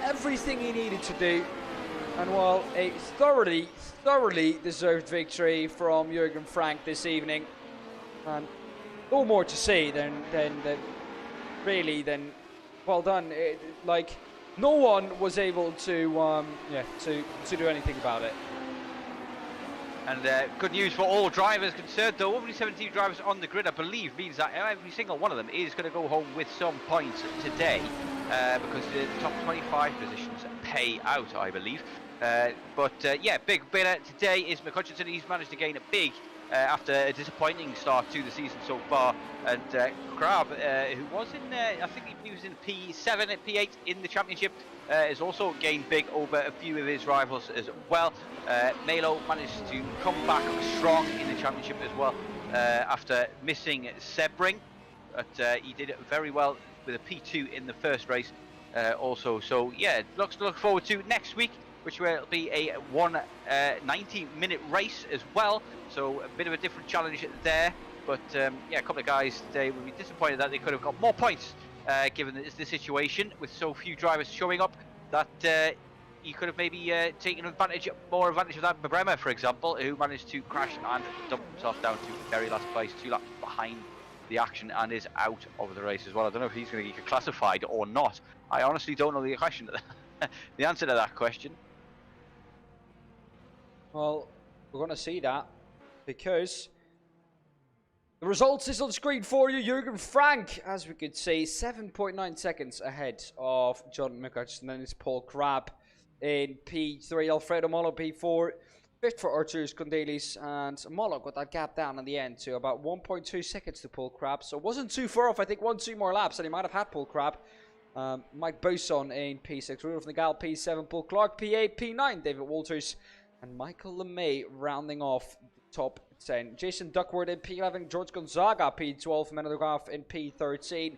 everything he needed to do, and well, a thoroughly deserved victory from Jürgen Frank this evening. And no more to say than well done. Like, no one was able to do anything about it. And good news for all drivers concerned, though. Only 17 drivers on the grid, I believe, means that every single one of them is going to go home with some points today, because the top 25 positions pay out, I believe. Yeah, big winner today is McCutcheon. He's managed to gain a big after a disappointing start to the season so far. And Crab, who was in, I think he was in P7 at P8 in the championship, has also gained big over a few of his rivals as well. Melo managed to come back strong in the championship as well after missing Sebring, but he did it very well with a P2 in the first race also. So yeah, lots to look forward to next week, which will be a 90-minute race as well. So a bit of a different challenge there. But yeah, a couple of guys today will be disappointed that they could have got more points given the situation with so few drivers showing up, that you could have maybe taken more advantage of that. Bremer, for example, who managed to crash and dump himself down to the very last place, 2 laps behind the action, and is out of the race as well. I don't know if he's going to get classified or not. I honestly don't know the question, the answer to that question. Well, we're going to see that, because the results is on screen for you. Jürgen Frank, as we could see, 7.9 seconds ahead of John McCutcheon. Then it's Paul Crab in P3, Alfredo Molo P4, 5th for Artur Skondelis, and Molo got that gap down in the end to about 1.2 seconds to Paul Crab. So it wasn't too far off. I think 1-2 more laps and he might have had Paul Crab. Mike Boson in P6, Rudolf Nagal P7, Paul Clark P8, P9, David Walters, and Michael LeMay rounding off the top 10. Jason Duckworth in P11, George Gonzaga P12, Menadograph in P13,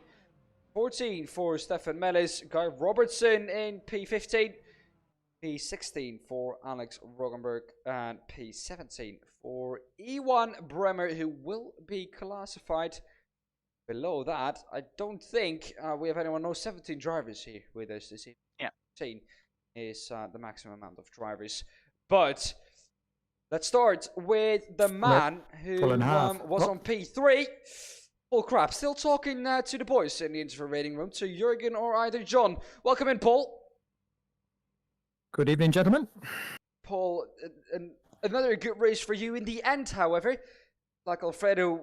14 for Stefan Mellis, Guy Robertson in P15, P16 for Alex Rogenberg, and P17 for Ewan Bremer, who will be classified below that. I don't think we have anyone. No, 17 drivers here with us this evening. Yeah. 17 is the maximum amount of drivers. But let's start with the man who was on P3. Oh crap, still talking to the boys in the interview rating room, to Jurgen or either John. Welcome in, Paul. Good evening, gentlemen. Paul, another good race for you in the end, however. Like Alfredo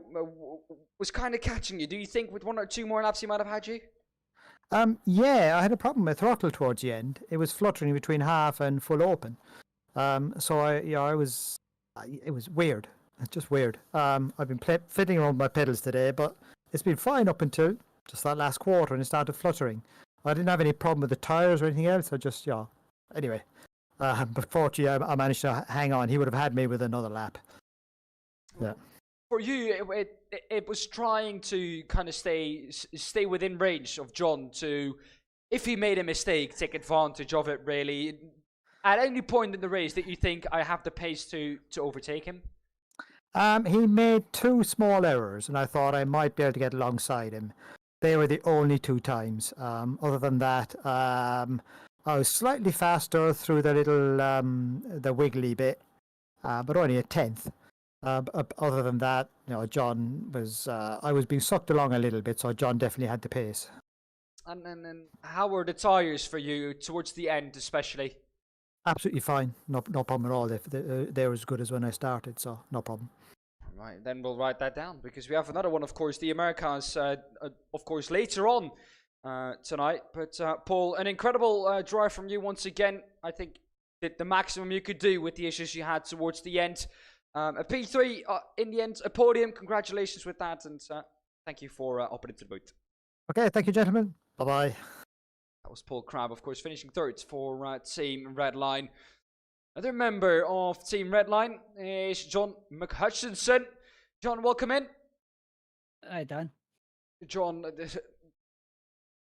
was kind of catching you. Do you think with 1 or 2 more laps he might have had you? Yeah, I had a problem with throttle towards the end. It was fluttering between half and full open. So it was weird. It's just weird. I've been fiddling around with my pedals today, but it's been fine up until just that last quarter, and it started fluttering. I didn't have any problem with the tires or anything else. Anyway, but fortunately, I managed to hang on. He would have had me with another lap. Yeah. For you, it was trying to kind of stay within range of John to, if he made a mistake, take advantage of it, really. At any point in the race, did you think I have the pace to overtake him? He made 2 small errors, and I thought I might be able to get alongside him. They were the only 2 times. Other than that, I was slightly faster through the little the wiggly bit, but only a tenth. Other than that, John was. I was being sucked along a little bit, so John definitely had the pace. And how were the tires for you towards the end, especially? Absolutely fine. No problem at all. They're as good as when I started, so no problem. Right, then we'll write that down, because we have another one, of course, the Americans, of course, later on tonight. But Paul, an incredible drive from you once again. I think did the maximum you could do with the issues you had towards the end. A P3 in the end, a podium. Congratulations with that, and thank you for upping into the booth. Okay, thank you, gentlemen. Bye-bye. That was Paul Crabb, of course, finishing third for Team Redline. Another member of Team Redline is John McHutchinson. John, welcome in. Hi, Dan. John,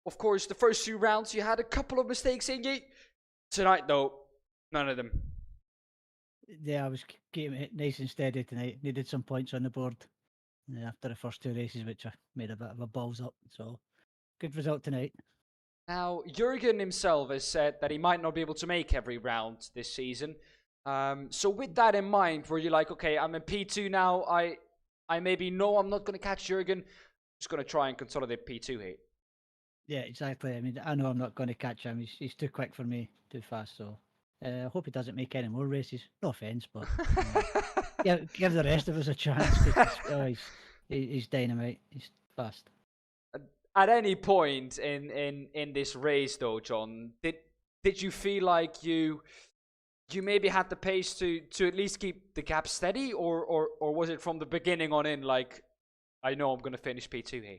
of course, the first 2 rounds, you had a couple of mistakes in you. Tonight, though, none of them. Yeah, I was keeping it nice and steady tonight. Needed some points on the board after the first 2 races, which I made a bit of a balls up. So, good result tonight. Now, Jurgen himself has said that he might not be able to make every round this season. So with that in mind, were you like, okay, I'm in P2 now, I maybe know I'm not going to catch Jurgen, I'm just going to try and consolidate P2 here. Yeah, exactly. I mean, I know I'm not going to catch him. He's too quick for me, too fast. So I hope he doesn't make any more races. No offence, but give the rest of us a chance. He's dynamite. He's fast. At any point in this race, though, John, did you feel like you maybe had the pace to at least keep the gap steady, or was it from the beginning on in like, I know I'm going to finish P2 here?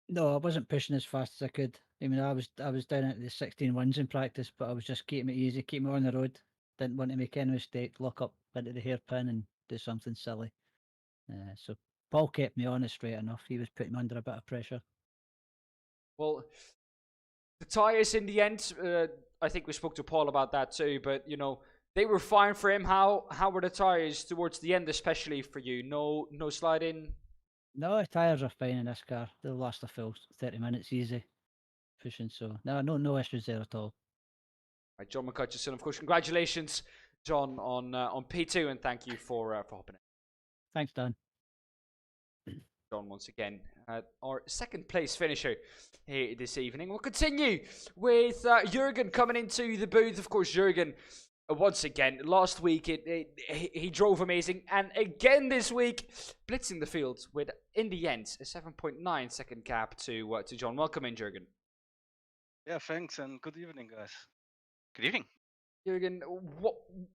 No, I wasn't pushing as fast as I could. I mean, I was down at the 16 ones in practice, but I was just keeping it easy, keeping it on the road. Didn't want to make any mistake, lock up into the hairpin and do something silly. So Paul kept me honest straight enough. He was putting me under a bit of pressure. Well, the tyres in the end, I think we spoke to Paul about that too, but they were fine for him. How were the tyres towards the end, especially for you? No sliding? No, the tyres are fine in this car. They'll last a full 30 minutes easy pushing, so no issues there at all. Right, John McHutchison, of course, congratulations, John, on P2, and thank you for hopping in. Thanks, Dan. John, once again, our second place finisher here this evening. We'll continue with Jurgen coming into the booth. Of course, Jurgen, once again, last week he drove amazing, and again this week, blitzing the field with, in the end, a 7.9 second gap to John. Welcome in, Jurgen. Yeah, thanks, and good evening, guys. Good evening. Jurgen,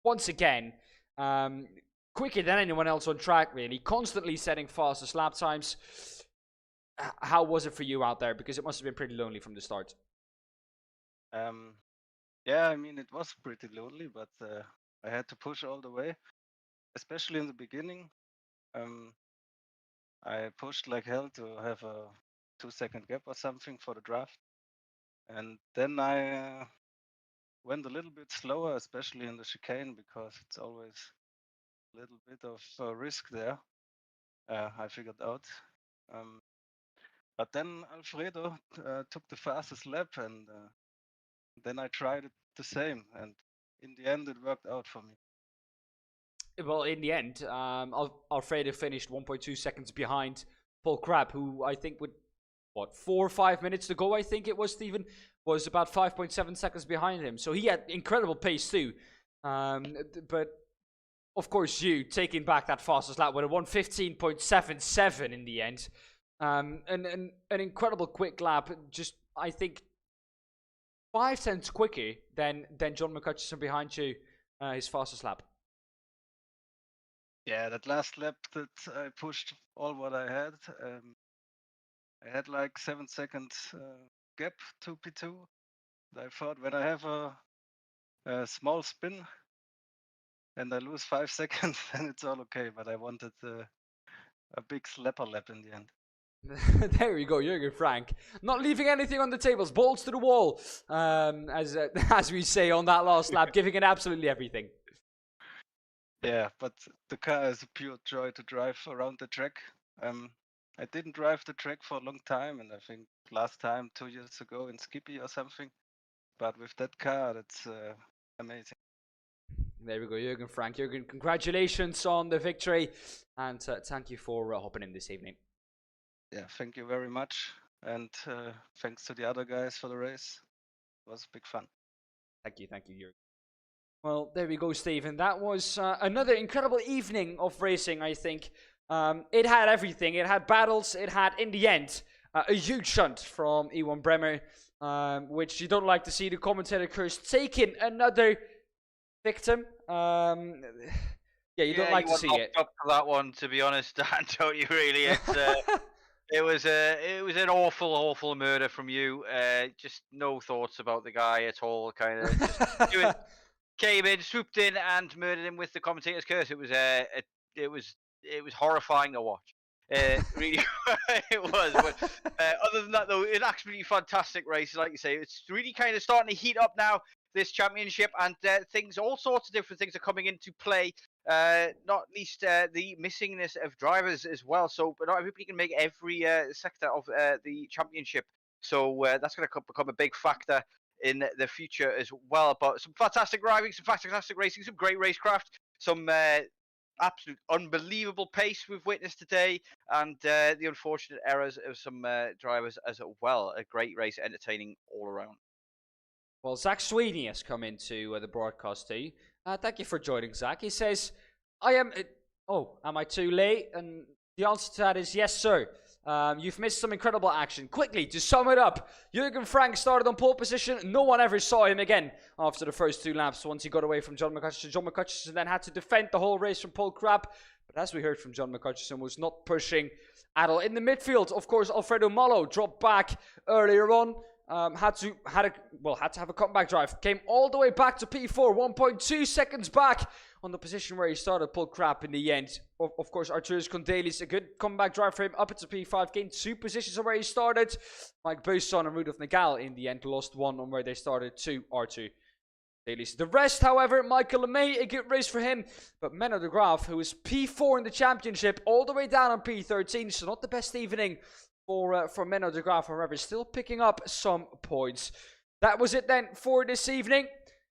once again, quicker than anyone else on track, really, constantly setting fastest lap times. How was it for you out there? Because it must have been pretty lonely from the start. Yeah, I mean, it was pretty lonely, but I had to push all the way, especially in the beginning. I pushed like hell to have a 2-second gap or something for the draft. And then I went a little bit slower, especially in the chicane, because it's always a little bit of risk there. I figured out. But then Alfredo took the fastest lap, and then I tried it the same, and in the end, it worked out for me. Well, in the end, Alfredo finished 1.2 seconds behind Paul Crab, who I think would, 4 or 5 minutes to go, I think it was, Stephen, was about 5.7 seconds behind him. So he had incredible pace too. But of course, you taking back that fastest lap with a 1:15.77 in the end. An incredible quick lap, just I think 5 tenths quicker than John McCutcheon behind you, his fastest lap. Yeah, that last lap that I pushed all what I had. I had like 7 seconds gap to P2. I thought when I have a small spin and I lose 5 seconds, then it's all okay. But I wanted a big slapper lap in the end. There we go, Jürgen Frank. Not leaving anything on the tables, balls to the wall, as we say on that last lap, giving it absolutely everything. Yeah, but the car is a pure joy to drive around the track. I didn't drive the track for a long time, and I think last time 2 years ago in Skippy or something. But with that car, that's amazing. There we go, Jürgen Frank. Jürgen, congratulations on the victory, and thank you for hopping in this evening. Yeah, thank you very much, and thanks to the other guys for the race. It was big fun. Thank you, Jürgen. Well, there we go, Stephen. That was another incredible evening of racing, I think. It had everything. It had battles. It had, in the end, a huge shunt from Ewan Bremer, which you don't like to see. The commentator curse taking another victim. Yeah, you don't like to see it. Up for that one, to be honest, Dan, don't you really? It was an awful murder from you. Just no thoughts about the guy at all. Kind of just came in, swooped in, and murdered him with the commentator's curse. It was horrifying to watch. Really, it was. But other than that, though, an absolutely fantastic race. Like you say, it's really kind of starting to heat up now, this championship, and all sorts of different things are coming into play. Not least the missingness of drivers as well. So, but not everybody can make every sector of the championship. So that's going to become a big factor in the future as well. But some fantastic driving, some fantastic racing, some great racecraft, some absolute unbelievable pace we've witnessed today, and the unfortunate errors of some drivers as well. A great race, entertaining all around. Well, Zach Sweeney has come into the broadcast too. Thank you for joining, Zach. He says, am I too late? And the answer to that is yes, sir. You've missed some incredible action. Quickly, to sum it up, Jürgen Frank started on pole position. No one ever saw him again after the first 2 laps once he got away from John McCutcheon. John McCutcheon then had to defend the whole race from Paul Crab. But as we heard from John McCutcheon, was not pushing at all. In the midfield, of course, Alfredo Malo dropped back earlier on. Had to have a comeback drive. Came all the way back to P4, 1.2 seconds back on the position where he started. Paul Crab in the end. Of course, Arturus Kondelis, a good comeback drive for him, up into P5, gained 2 positions on where he started. Mike Bousson and Rudolf Nagal in the end lost 1 on where they started to R2. The rest, however, Michael LeMay, a good race for him. But Menno de Graaf, who was P4 in the championship, all the way down on P13, so not the best evening for Menno de Graaf, however, still picking up some points. That was it then for this evening.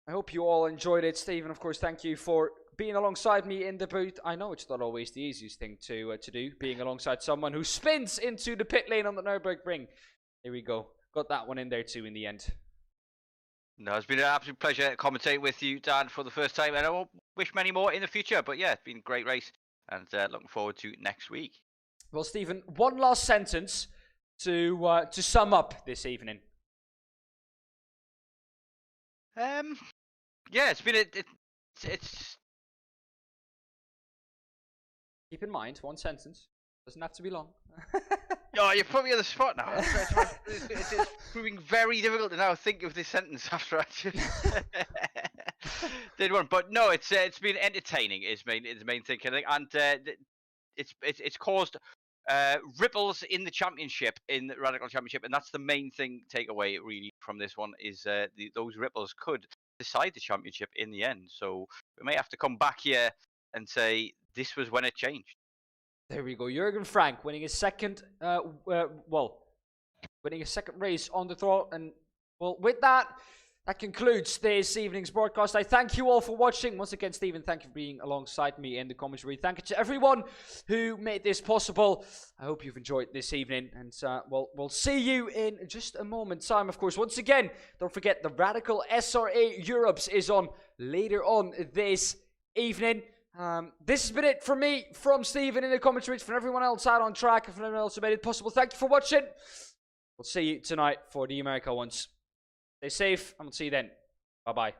I hope you all enjoyed it. Stephen, of course, thank you for being alongside me in the booth. I know it's not always the easiest thing to do, being alongside someone who spins into the pit lane on the Nürburgring. Here we go. Got that one in there too in the end. No, it's been an absolute pleasure commentating with you, Dan, for the first time, and I won't wish many more in the future. But yeah, it's been a great race, and looking forward to next week. Well, Stephen, one last sentence to sum up this evening. Yeah, it's been it's. Keep in mind, one sentence doesn't have to be long. Oh, you're putting me on the spot now. It's proving very difficult to now think of this sentence after I just did one. But no, it's been entertaining. Is the main thing, I think, and it's caused ripples in the championship, in the Radical Championship, and that's the main thing takeaway really from this one is those ripples could decide the championship in the end. So we may have to come back here and say this was when it changed. There we go. Jurgen Frank winning his second, winning his second race on the throttle. And well, with that, that concludes this evening's broadcast. I thank you all for watching. Once again, Stephen, thank you for being alongside me in the commentary. Thank you to everyone who made this possible. I hope you've enjoyed this evening. And we'll see you in just a moment's time, of course. Once again, don't forget the Radical SR8 Europes is on later on this evening. This has been it from me, from Stephen in the commentaries, from everyone else out on track, and from everyone else who made it possible. Thank you for watching. We'll see you tonight for the America ones. Stay safe, and we'll see you then. Bye-bye.